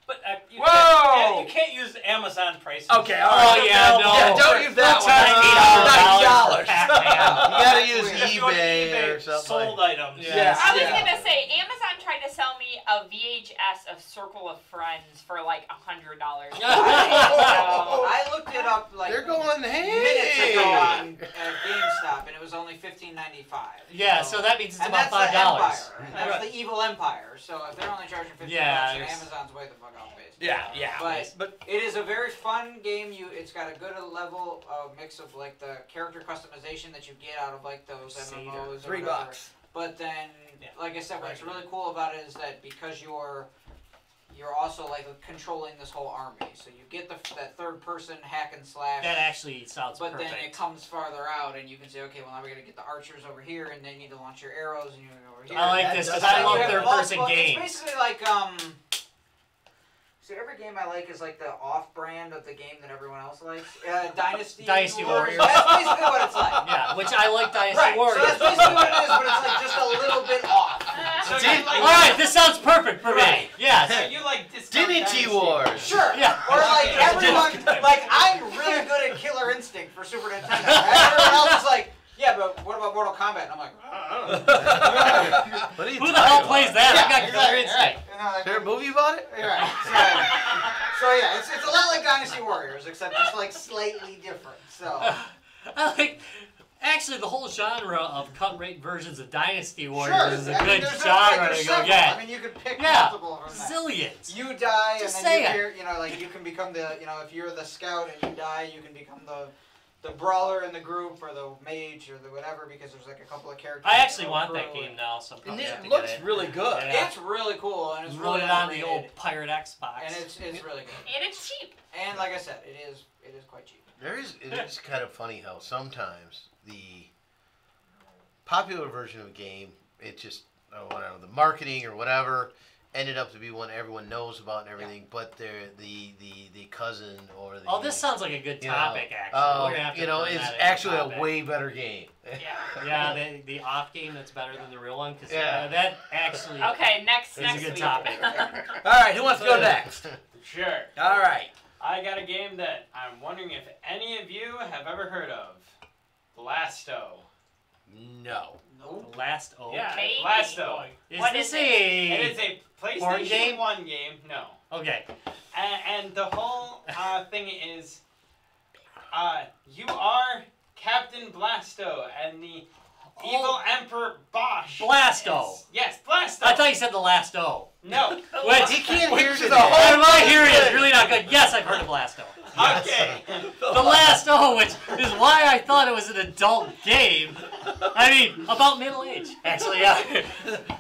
But you Whoa! can't use Amazon prices. Okay, all Oh right. yeah, no. Yeah, don't use that Don't one. charge $8 $9. for Pac-Man. You gotta use If you go to eBay or something. sold items. Yeah. I was Yeah. gonna say Amazon tried to sell me a VHS of Circle of Friends for like $100. So, I looked it up They're going, minutes hey! ago on GameStop, and it was only $15.95. Yeah, so that means it's and about that's $5. the Empire. That's the evil Empire. So if they're only charging $15, Yeah, then there's- Amazon's way the fuck off base. Yeah. But it is a very fun game. It's got a good level mix of the character customization that you get out of those MMOs. or $3. whatever. But then, Yeah. like I said, what's really cool about it is that because you're also controlling this whole army, so you get that third person hack and slash. That actually sounds But perfect. then it comes farther out, and you can say, okay, well now we're gonna get the archers over here, and they need to launch your arrows, and you're gonna go over here. I like That this does because I sound love good. third-person Well, games. It's basically so every game I like is the off-brand of the game that everyone else likes. Dynasty Warriors. That's basically what it's like. Yeah, which I like Dynasty Right, so Warriors. that's basically what it is, but it's just a little bit off. So See? you like, All right, this sounds perfect for me. Yes. so you like Discount Divinity Dynasty. Wars. Sure. Yeah. Or everyone, I'm really good at Killer Instinct for Super Nintendo. Everyone else is like, yeah, but what about Mortal Kombat? And I'm like, What are you Who the hell talking plays about? that? I got exactly, Killer right. Instinct. And I'm Is there a like, movie about it? Right. So yeah, it's a lot like Dynasty Warriors, except just like slightly different. So I like. Actually, the whole genre of cut rate versions of Dynasty Warriors is a good there's genre there's to go several. get. I mean, you could pick Yeah, multiple from that. zillions. You die, Just and then say it. like you can become the, if you're the scout and you die, you can become the brawler in the group or the mage or the whatever, because there's like a couple of characters. I actually that go want through that game now, so I'm And probably have it to looks get it. really good. Yeah. It's really cool, and it's Run really it on the underrated, old Pirate Xbox. and it's really good. And it's cheap. And like I said, it is quite cheap. It is kind of funny how sometimes the popular version of a game, it just, whatever, the marketing or whatever, ended up to be one everyone knows about and everything, but the cousin or the... Oh, this sounds like a good topic, actually. We're gonna have to bring it's that as actually topic. a way better game. Yeah. Yeah, the off game that's better than the real one, because Yeah. that actually Okay, next is a good week. topic. All right, who wants to go next? Sure. All right. I got a game that I'm wondering if any of you have ever heard of. Blasto. No. Nope. The last O. Yeah, Maybe. Blasto. Is What this is It is a... a Board PlayStation game? 1 game. No. Okay. And the whole thing is, you are Captain Blasto, and the evil Emperor Bosch. Blasto. Yes, Blasto. I thought you said the last O. No. Which, He can't hear Which you. is a whole my hearing is really not good. Yes, I've heard of Blasto. Okay. The last O, which is why I thought it was an adult game. I mean, about middle age, actually. Yeah.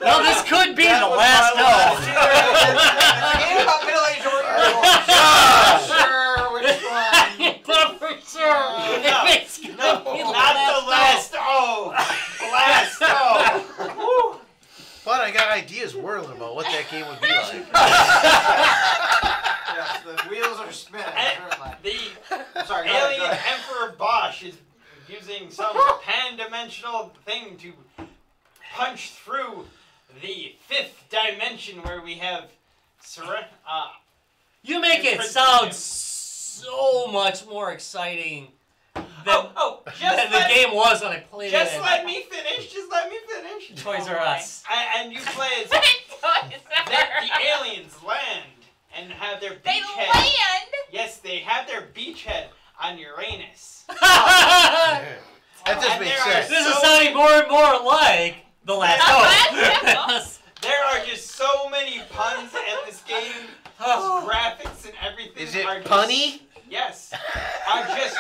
Well, this could be the last It's a game about middle-aged warriors. Sure, which one? But for sure, No. it makes good No, be not the last O. Blasto. Woo. But I got ideas whirling about what that game would be like. Yes, the wheels are spinning. Certainly. The Sorry, go ahead, alien go ahead. Emperor Bosch is using some pan-dimensional thing to punch through the fifth dimension where we have You make it sound so much more exciting than, than the game was when I played it. Just let me finish. Just let me finish. Toys R Us. And you play as Toys the aliens land and have their They beachhead. land. Yes, they have their beachhead on Uranus. That does And make there are sense. This is so sounding more and more like the last O. There are just so many puns in this game. Graphics and everything Is it are just, punny? Yes. Are just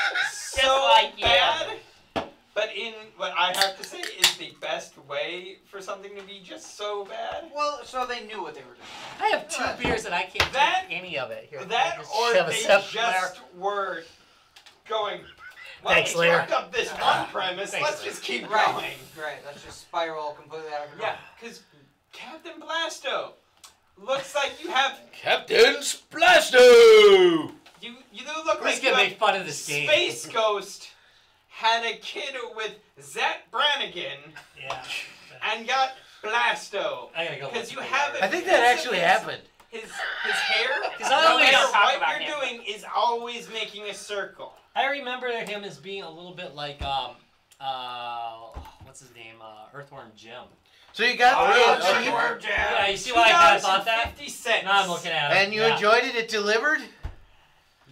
so like you. bad. But in what I have to say is the best way for something to be just so bad. Well, so they knew what they were doing. I have 2 beers and I can't That- drink any of it. Here, That I'll just or shove a they sip just were going, well, Thanks, we Lear. fucked up this one premise. Thanks, Let's Lear. just keep Right. going. Right. Let's just spiral completely out of control. Yeah, because Captain Blasto looks like you have Captain Splasto! you do look Who's like gonna you make fun of this have game? Space Ghost had a kid with Zach Brannigan Yeah. and got Blasto. I gotta go. Because you look. have it. I think that actually happened. His hair, 'Cause I no always- matter Don't talk what about you're him. doing, is always making a circle. I remember him as being a little bit like what's his name? Earthworm Jim. So you got Oh, cheap, Earthworm Jim. Yeah, you see why I kinda thought that? 50 cents. Now I'm looking at it. and you yeah. enjoyed it. It delivered.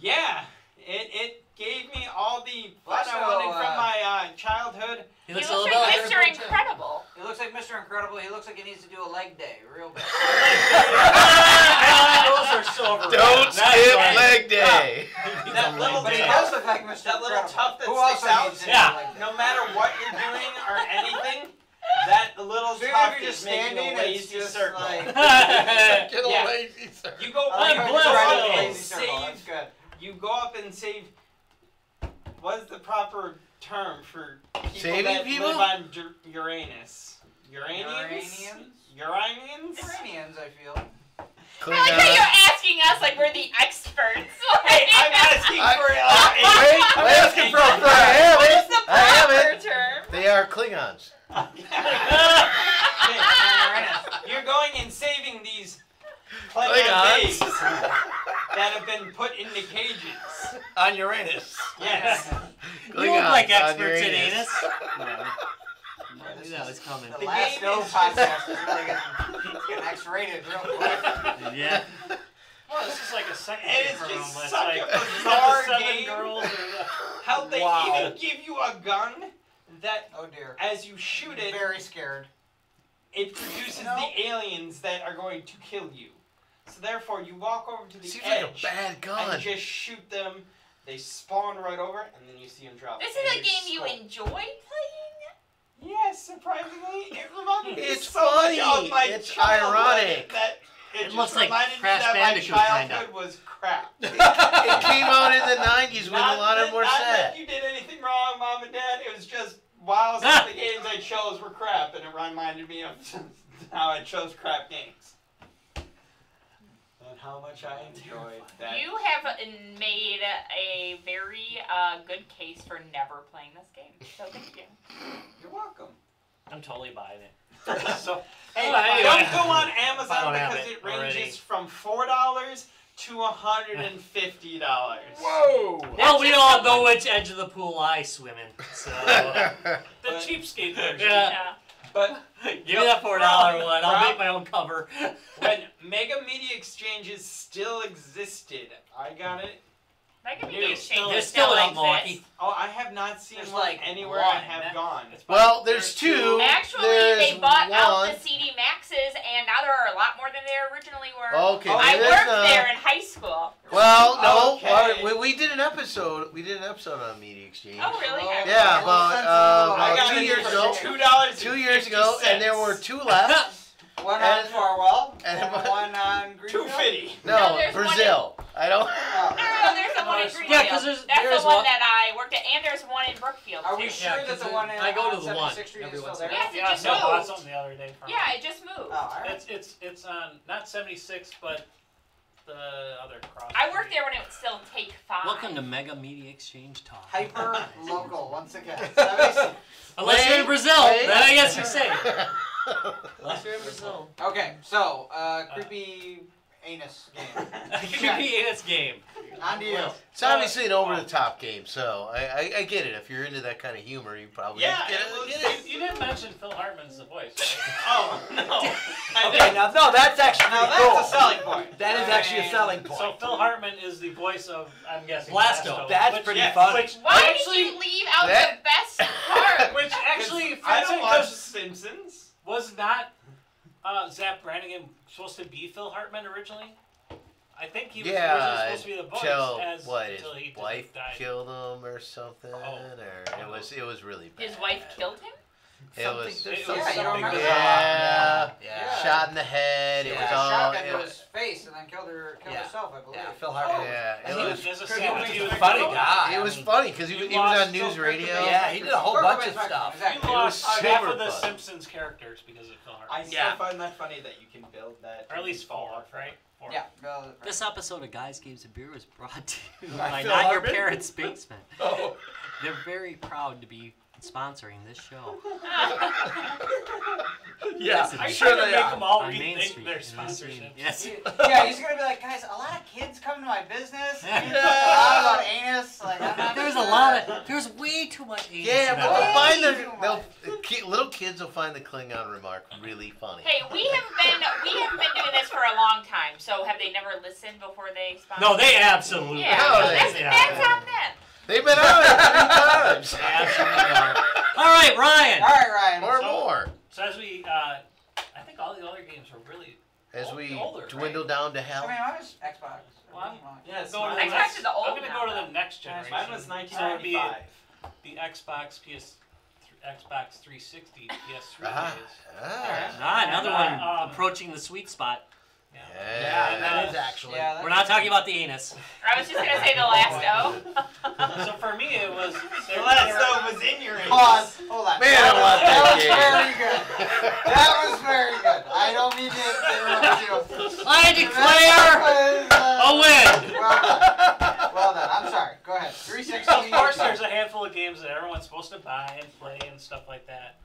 Yeah, it gave me all the fun I Also, wanted from my childhood. He He looks looks a little like bit like Mr. Incredible. He looks like Mr. Incredible. He looks like he needs to do a leg day real bad. Those are so overrated. Don't That's skip right. leg day. That little But he tuft- does look like Mr. that little Incredible. tuft that Who sticks also out. needs to do Yeah. a leg day? No matter what you're doing or anything, that little So even tuft if you're is just making standing, a it's lazy just circle. like... Get a Yeah. lazy circle. You go I'm up blessed. Right, Oh. and lazy circle, that's save. good. You go up and save. What is the proper term for people Saving that people? live on Uranus? Uranians? Uranians? Uranians? Iranians, I feel. I like how you're asking us like we're the experts. Hey, I'm asking for Wait, I'm asking for a friend. I have What is it. the I have proper it. term? They are Klingons. Okay, you're going and saving these Klingon Klingons. babes that have been put into cages. On Uranus. Yes. You look like Klingons on experts in Uranus. anus. No, it's coming. The The last game no is podcast is really getting X-rated real quick. Yeah. just like a second And game it's for just them. It's such like a the bizarre 7 game. girls or the... How they Wow. even give you a gun that, Oh dear. as you shoot it, Very scared. it produces No. the aliens that are going to kill you. So therefore, you walk over to the Seems edge like a bad and gun. just shoot them. They spawn right over, and then you see them drop. This and is a you game you scope. enjoy playing? Yes, surprisingly, it reminded me It's so much funny. of my It's childhood ironic. That it It just looks like reminded me Crash that Bandicoot, my kinda. childhood was crap. It came out in the 90s when a lot of them were Not sad. that you did anything wrong, Mom and Dad. It was just, wow, some of the games I chose were crap, and it reminded me of how I chose crap games. And how much I enjoyed that. You have made a very good case for never playing this game. So thank you. You're welcome. I'm totally buying it. So, Hey, anyway. don't go on I Amazon don't have because it it ranges already. from $4 to $150. Whoa! Well, we all know which edge of the pool I swim in. So the But- cheapskate version. Yeah. Yeah. But give me that $4 one. I'll make my own cover. when Mega Media Exchanges still existed, I got it. Mega Dude, Media Exchange there's still still an Milwaukee. exists. Oh, I have not seen There's one like anywhere one. I have gone. Well, there's two. Actually, There's they bought out one. the CD Maxes, and now there are a lot more than there originally were. Okay, Oh, I there's, worked there in high school. Well, no, Okay. we did an episode. We did an episode on Media Exchange. Oh, really? Oh. Yeah, I about got 2 it years for ago. $2. 2 years ago, and there were two left. One on And- Farwell, and and one on Greenville. $2.50. No, No, there's one Brazil. I don't. Oh. No, there's the one in Yeah, Greenfield. 'cause That's there's the one one- that I worked at, and there's one in Brookfield, Are too. we sure that 'cause the one in I go to on the one 76th Street every is still once there? in a while. Yes, it Yeah, just so I bought moved. something the other day from Yeah, it just moved. Oh, all right. It's on not 76, but the other cross. I worked there when it would still take 5. Welcome to Mega Media Exchange Talk. Hyper local once again. 76. Unless you're in Brazil, Wait. then I guess you're safe. Unless you're in Brazil. Okay, so creepy anus game. Creepy anus game. On to you. It's obviously an over-the-top game, so I get it. If you're into that kind of humor, you probably Yeah, get it was- it. You didn't mention Phil Hartman's the voice, right? Oh, no. I Okay, didn't. now no, that's actually Now pretty cool. that's a selling point. That is actually a selling point. So Phil Hartman is the voice of, I'm guessing, Blasto. That's which, pretty yes, funny. Which Why actually, did you leave out that- the best part? which actually I fits don't in watch The 'cause Simpsons. was not Zach Brannigan supposed to be Phil Hartman originally? I think he was originally Yeah, supposed to be the voice till as what until his he wife died. killed him or something, Oh. or it was really bad. His wife killed him? It was It Yeah, was you don't something remember yeah, Yeah. shot in the head. It She was got all. shot It into was, his face and then killed Yeah. herself, I believe. Yeah, Phil Hartman. yeah, it And he was. There's a He scene was with you a and funny Phil. guy. It was funny because he You was on lost news Phil radio. Hartman. Yeah, he did a whole Kirk bunch Cobain's of back. stuff. Exactly. You lost was half super of the fun. Simpsons characters because of Phil I Hartman. still Yeah. find that funny that you can build that. Or at least 4, right? 4. Yeah. Well, This episode of Guys, Games, and Beer was brought to you By by Phil Not Your Hartman? Parents' Basement. Oh. They're very proud to be sponsoring this show. Yeah, I'm sure trying to they make are. them all On Main rethink Street. their in the city. sponsorships. Yes. yeah, he's gonna be like, guys, a lot of kids come to my business. You talk a lot about anus. Like, I'm not There's a sure. lot of. There's way too much anus Yeah, in but that. they'll find Way too little kids will find the Klingon remark really funny. Hey, we have been doing this for a long time, so have they never listened before they sponsored? No, they absolutely. Yeah, No, so they- that's on them. They've been on it 3 times. They absolutely are. All right, Ryan. All right, Ryan. Or So- more. So as we, I think all the other games are really. As we older, right? dwindle down to I hell. mean, I was Xbox. Well, I'm- Yeah, it's Go to the mine. Xbox next- is the old I'm gonna now, go to though. the next generation. Mine was So it'd be 1995. the Xbox Xbox 360, PS3 Ah, days. ah. Another one approaching the sweet spot. Yeah, that is actually. Yeah, We're not talking about the anus. I was just gonna say the last O. So for me, it was. The last O was in your anus. Pause. Hold on. Man, I want that that was game. very good. That was very good. I don't mean to interrupt you. I declare a win. Well done. Well done. I'm sorry. Go ahead. 360. Of course, there's a handful of games that everyone's supposed to buy and play and stuff like that.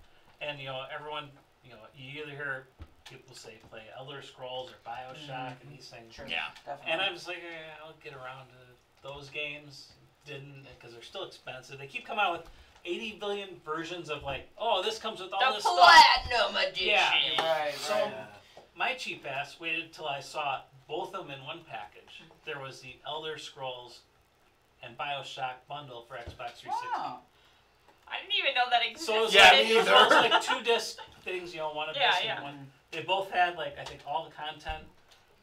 And everyone, you either hear people say play Elder Scrolls or Bioshock and these things. Sure. Yeah. Definitely. And I'm just like, I'll get around to those games. Didn't, because they're still expensive. They keep coming out with 80 billion versions of this comes with all The this stuff. Platinum Edition. Yeah. Right. So right. my cheap ass waited till I saw both of them in one package. There was the Elder Scrolls and BioShock bundle for Xbox 360. Wow. I didn't even know that existed. So it was, Yeah, like, me either. so it was like 2 disc things, one of disc Yeah. and one. They both had like I think all the content.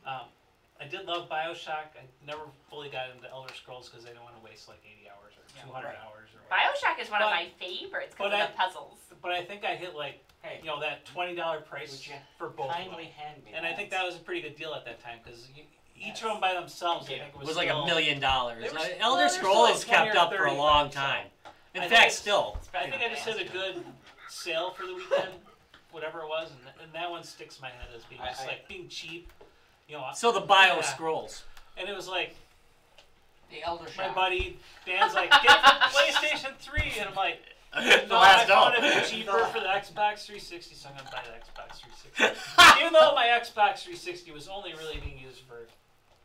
I did love BioShock. I never fully got into Elder Scrolls because I didn't want to waste like 80 hours or 200 hours or whatever. BioShock is one of But- my favorites because but of the puzzles. But I think I hit like Hey, that $20 price would you for both of them. kindly hand me And I think that that was a pretty good deal at that time because each of them by themselves, I think It was like still, $1 million. They were- Elder well, they were Scrolls still like kept 20 or up for a 30 long bucks, so. time. In I fact, think- still. I think I just hit a good sale for the weekend, whatever it was, and that one sticks in my head as being just like being cheap. So the Bio Yeah. Scrolls. And it was like the Elder my Shot. buddy Dan's like, get it for PlayStation 3, and I'm like, The no, I last found no. it cheaper for the Xbox 360, so I'm gonna buy the Xbox 360. Even though my Xbox 360 was only really being used for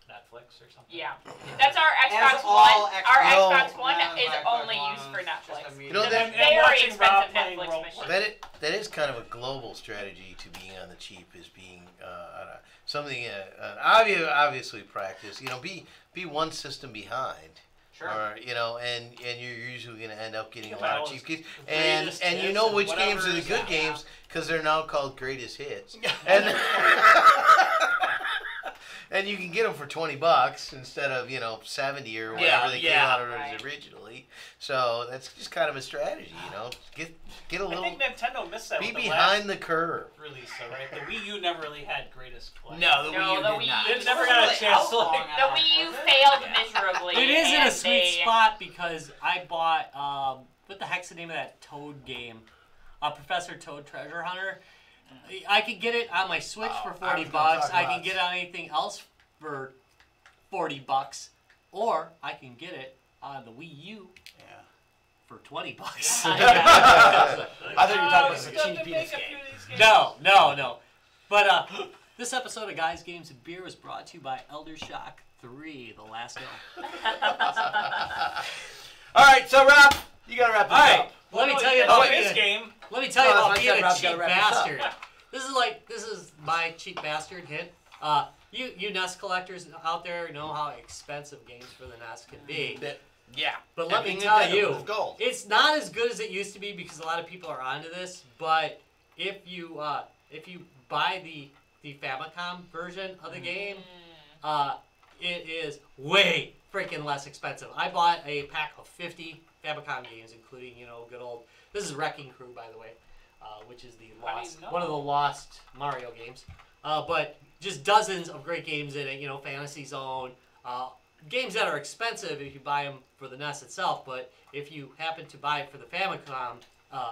Netflix or something. Yeah, that's our Xbox all One. Our Xbox- Xbox One No, is Xbox only One used for is just Netflix. a You know, It's that- a very watching expensive Rob playing Netflix role machine. That is kind of a global strategy to being on the cheap, is being something obviously practice. Be one system behind. Sure. Or and you're usually going to end up getting a Yeah, lot well, of cheap games, the and greatest you hits know and which games are the whatever, good yeah. games because they're now called greatest hits, and and you can get them for $20 instead of 70 or whatever they came out of Right. originally. So that's just kind of a strategy, get a I little think Nintendo missed that be with the behind the curve. last release, though, right? The Wii U never really had greatest play. No, the No, Wii U the did Wii not. U- It never got a chance to like. The Wii U failed miserably. It is in a and sweet they- spot because I bought, what the heck's the name of that Toad game? Professor Toad Treasure Hunter. I could get it on my Switch for I was $40. gonna talk I about can get it on anything else for $40, or I can get it on the Wii U Yeah. for $20. I thought you were talking about it's the got to cheap make penis a game. few of these games. No. But this episode of Guys, Games, and Beer was brought to you by Elder Shock 3, The Last Hill. All right, so Rob, you gotta wrap this All right, up. let me No, tell you that's about this being game. Let me tell you No, about that's being why I a said cheap Rob's gotta wrap bastard. this This is my cheap bastard hint. You NES collectors out there know how expensive games for the NES can be. Yeah. But let me And tell Nintendo you, was gold. it's not as good as it used to be because a lot of people are onto this. But if you buy the Famicom version of the game, it is way freaking less expensive. I bought a pack of 50 Famicom games, including good old. This is Wrecking Crew, by the way, which is the How do lost you know? one of the lost Mario games. But just dozens of great games in it. Fantasy Zone. Games that are expensive if you buy them for the NES itself, but if you happen to buy it for the Famicom,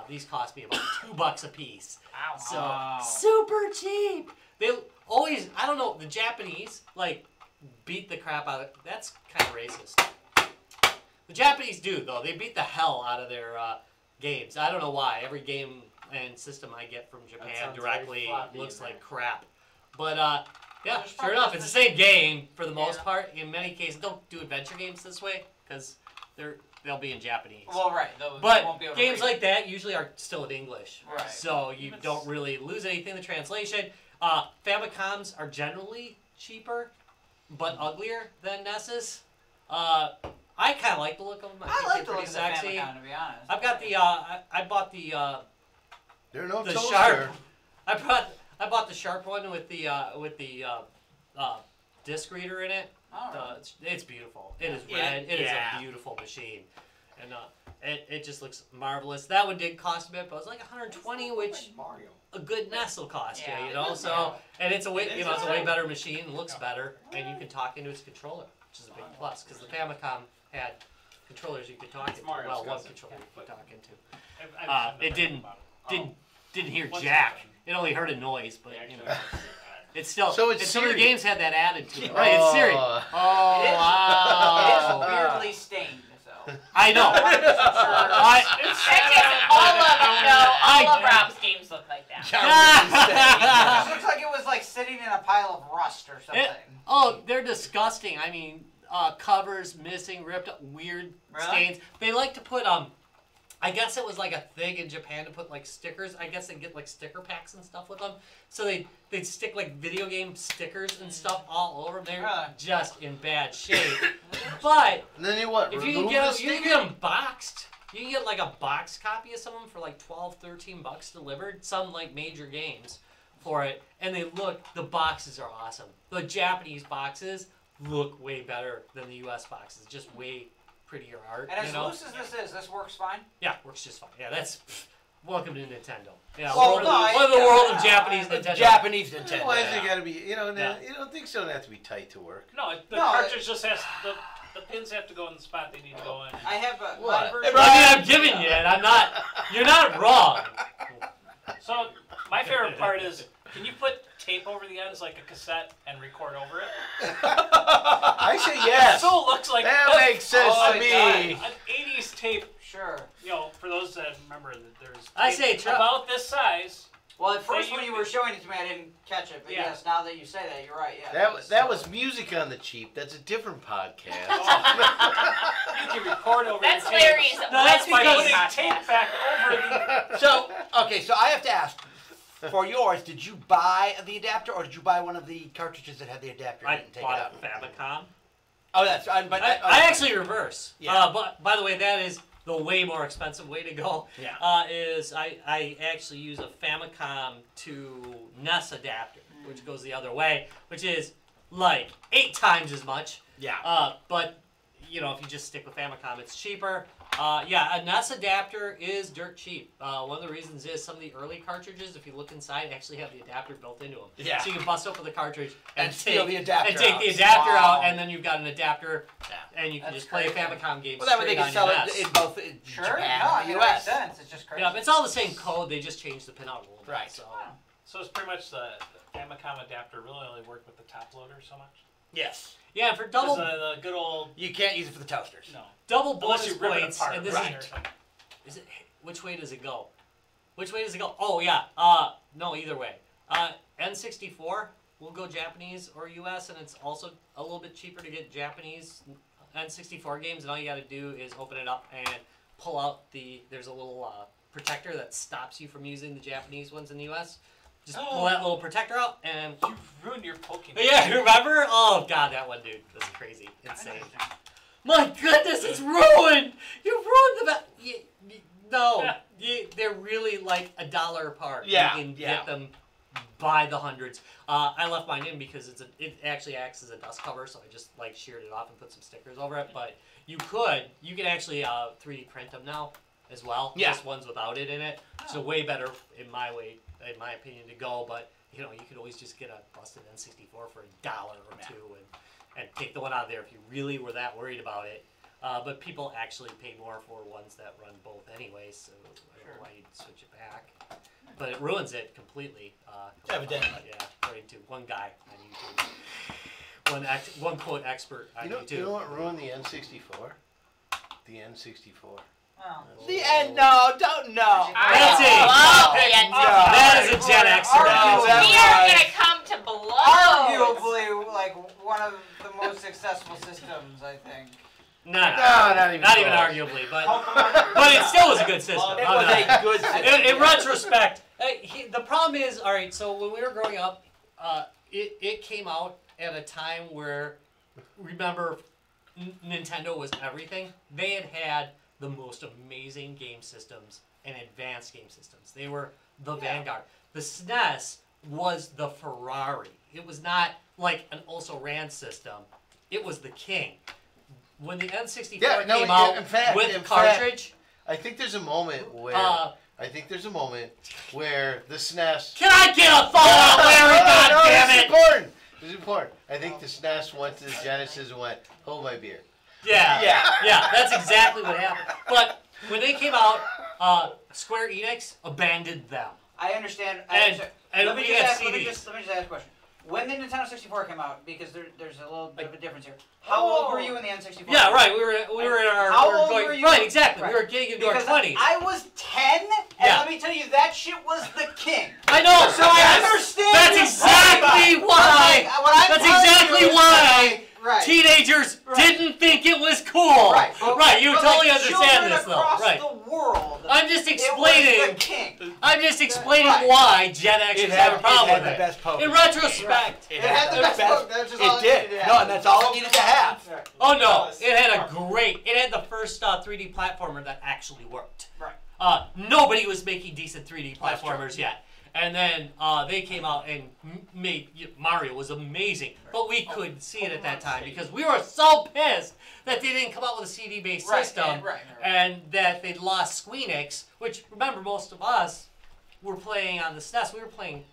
these cost me about $2 a piece. Wow. So Wow. super cheap. They always, I don't know, the Japanese beat the crap out of it. That's kind of racist. The Japanese do though. They beat the hell out of their games. I don't know why. Every game and system I get from Japan sounds directly very floppy looks in there. like crap. But yeah, There's sure probably enough, it's the same game for the most Yeah. part. In many cases, don't do adventure games this way because they'll be in Japanese. Well, right. They won't But be able to games read it. like that usually are still in English, Right. so you Even don't really lose anything in the translation. Famicoms are generally cheaper, but uglier than NES's. I kind of like the look of them. I think like they're the look pretty of the sexy. Famicom, to be honest. I've got the I bought the They're no the toaster. sharp. I bought the sharp one with the disc reader in it. All right. It's beautiful. It is Yeah. red. It is Yeah. a beautiful machine, and it just looks marvelous. That one did cost a bit, but it was like $120, which Mario. a good NES will cost Yeah, you, it know. is So Mario. and it's a way It is it's a way alright. better machine, looks better, and you can talk into its controller, which is a big plus because the Famicom had controllers you could talk into. Mario's Well, one cousin. controller you could talk into. I've it never didn't- about Didn't hear What's jack. it? It only heard a noise, but Yeah, you know. actually, It's still. So it's and some of the Siri. games had that added to it. Right, it's Siri. Oh. Oh, It is wow. weirdly stained, so. I know. All of Rob's games look like that. It just looks like it was like sitting in a pile of rust or something. Oh, they're disgusting. I mean, covers missing, ripped up, weird Really? stains. They like to put I guess it was like a thing in Japan to put like stickers. I guess they'd get like sticker packs and stuff with them. So they'd stick like video game stickers and stuff all over them. They're just in bad shape. But And then you what? if you can get them boxed, you can get like a box copy of some of them for like $12, $13 delivered. Some like major games for it, and the boxes are awesome. The Japanese boxes look way better than the U.S. boxes. Just way prettier art. And as loose as this is, this works fine? Yeah, works just fine. Yeah, that's welcome to Nintendo. Yeah, Well, one of the world of Japanese Nintendo. Japanese Nintendo. Why does it got to be? You know, things don't have to be tight to work. No, the cartridge just has the pins have to go in the spot they need to go in. I have my What? version. I'm giving you it. You're not wrong. So my favorite part is, can you put tape over the ends like a cassette and record over it? I say yes. It still looks like That makes sense to me. An 80s tape. Sure. You know, for those that remember that there's I tape say about this size. Well, at first when you were showing it to me, I didn't catch it. But Yeah. yes, now that you say that, you're right. Yeah. That was music on the cheap. That's a different podcast. You can record over That's the tape. Larry's. that's By because- putting tape back over the. So, okay, so I have to ask, for yours, did you buy the adapter or did you buy one of the cartridges that had the adapter in I it and take it bought out? a Famicom. Oh, that's but I actually reverse. Yeah. But by the way, that is the way more expensive way to go. Yeah. Is I actually use a Famicom to NES adapter, which goes the other way, which is like 8 times as much. Yeah. But you know, if you just stick with Famicom, it's cheaper. Yeah, a NES adapter is dirt cheap. One of the reasons is some of the early cartridges, if you look inside, actually have the adapter built into them. Yeah. So you can bust open the cartridge And steal the adapter and take out. the adapter Wow. out, and then you've got an adapter, Yeah. and you can That's just play crazy. Famicom games Well, that way straight they can on sell your it NES. in both in Sure. Japan No, I and mean, the it US. makes sense. It's just crazy. Yeah, it's all the same code. They just changed the pin out a little bit. Right. So. So it's pretty much the Famicom adapter really only worked with the top loader so much. Yes. Yeah, and for Because double the good old You can't use it for the toasters. no. double Unless you bonus rip it points, apart. and this Right. is it. Which way does it go? Which way does it go? Oh yeah. No, either way. N64 will go Japanese or US, and it's also a little bit cheaper to get Japanese N64 games. And all you got to do is open it up and pull out there's a little protector that stops you from using the Japanese ones in the US. Just pull that little protector out and. You ruined your Pokemon. Yeah, remember? Oh god, that one, dude, that's crazy, insane. My goodness, it's ruined. You ruined the. No, they're really like $1 apart. Yeah, You can yeah. get them by the hundreds. I left mine in because it actually acts as a dust cover, so I just like sheared it off and put some stickers over it. But you can actually 3D print them now as well. Yeah. Just ones without it in it. So way better in my opinion to go. But you know, you could always just get a busted N64 for $1 or $2 and take the one out of there if you really were that worried about it. But people actually pay more for ones that run both anyway, so I don't know why you'd switch it back. But it ruins it completely. Evidently. Yeah, according to one guy on YouTube. One quote expert on YouTube. You know what ruined the N64? The N64. Well, The end. No, don't know. That's it. Love the That N64. is a Gen Xer. We are gonna come to blows. arguably, like one of the most successful systems, I think. No, not even close. arguably, but it still was a good system. It was a good system. In retrospect, the problem is, all right. So when we were growing up, it came out at a time where, remember, Nintendo was everything. They had the most amazing game systems and advanced game systems. They were the vanguard. The SNES was the Ferrari. It was not like an also ran system. It was the king. When the N64 came out in fact, with cartridge, I think there's a moment where the SNES. can I get a Fallout, Larry? God damn This it! is important. This is important. I think the SNES went to the Genesis and went, hold my beer. Yeah, that's exactly what happened. But when they came out, Square Enix abandoned them. I understand. And let me we just had ask. Let me CDs. just ask a question. When the Nintendo 64 came out, because there's a little bit of a difference here. How old were you in the N64? Yeah, right. We were in our. How we were old going, were you? Right, exactly. Right. We were getting into Because our 20s. I was 10, and Yeah. let me tell you, that shit was the king. I know. So I understand. That's your exactly point. why. What I'm That's telling exactly you is why. Right. teenagers didn't think it was cool. Right. But, You but totally like understand this, though. across Right. the world. I'm just It was explaining. the king. I'm just explaining Right. why Gen Xers have a problem it had with the it. best Pokemon. In retrospect, It had the best book. That's just all It did. needed to No, have. and that's all it needed to have. Right. oh no, it had a great. It had the first 3D platformer that actually worked. Right. Nobody was making decent 3D That's true. platformers yet. And then they came out and made Mario was amazing, but we couldn't see it at that time because we were so pissed that they didn't come out with a CD-based system and that they lost Scroogesque, which remember most of us were playing on the SNES. We were playing,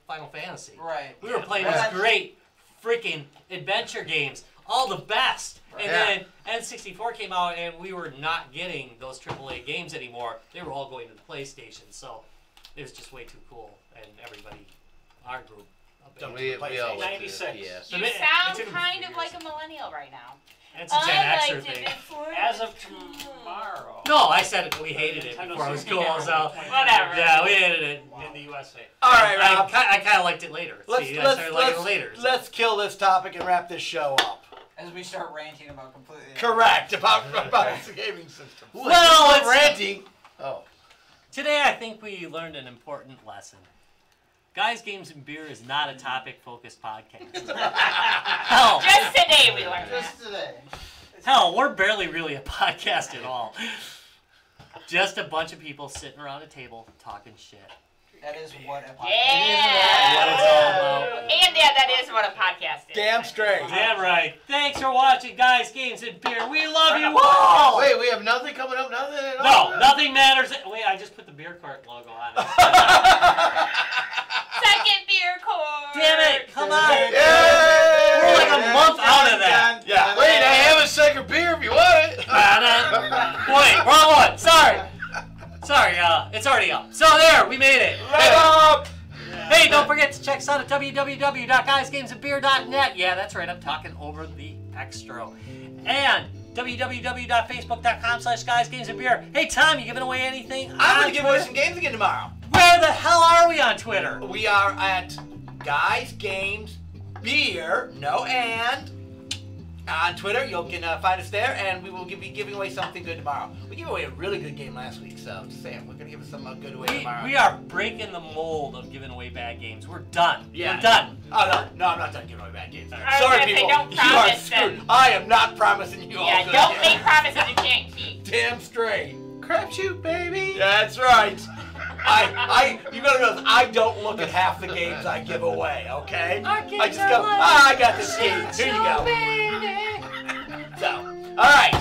Final Fantasy. Right. We were playing these great freaking adventure games, all the best. And then N64 came out and we were not getting those AAA games anymore. They were all going to the PlayStation, so it was just way too cool. And everybody, our group, We all went to 96. the PS. You It sound took 'em kind a of few like a millennial right now. it's a Gen I Xer liked it thing. before. As of tomorrow. No, I said it. We hated it Nintendo before it was 64 cool. So Whatever. yeah, we hated it. In the USA. All right, Rob. I kind of liked it later. Let's See, I started liking it later. so. let's kill this topic and wrap this show up. As we start ranting about completely. Correct about the gaming system. Well, it's ranting. Oh. Today I think we learned an important lesson. Guys, Games, and Beer is not a topic-focused podcast. Hell, Just today we learned that. Just today. hell, we're barely really a podcast at all. Just a bunch of people sitting around a table talking shit. That is what a podcast Yeah. What it's all about. And yeah, that is what a podcast is. Damn straight. Damn right. Thanks for watching, Guys, Games, and Beer. We love you all. Wait, we have nothing coming up? Nothing at all? No, nothing matters. Wait, I just put the beer cart logo on it. Second beer cord. Damn it! Come on. Yay! We're like a month out of that. Yeah. Wait, I have a second beer if you want it. Wait, wrong one. Sorry. Sorry, it's already up. So there, we made it. Hey, don't forget to check us out at www.guysgamesandbeer.net. Yeah, that's right. I'm talking over the extra. And www.facebook.com/guysgamesandbeer. Hey, Tom, you giving away anything? I'm going to give away some games again tomorrow. Where the hell are we on Twitter? We are at Guys Games Beer, no and. On Twitter, you can find us there, and we will be giving away something good tomorrow. We gave away a really good game last week, so just saying, we're going to give us some good away tomorrow. We are breaking the mold of giving away bad games. We're done. Yeah. We're done. Oh, no, I'm not done giving away bad games. was Sorry, gonna say, people. don't You are promise screwed. them. I am not promising you all Yeah, good don't games. make promises you can't keep. Damn straight. Crapshoot, baby. That's right. You gotta realize I don't look at half the games I give away, okay? I just go, I got this game. Here you go. So, all right.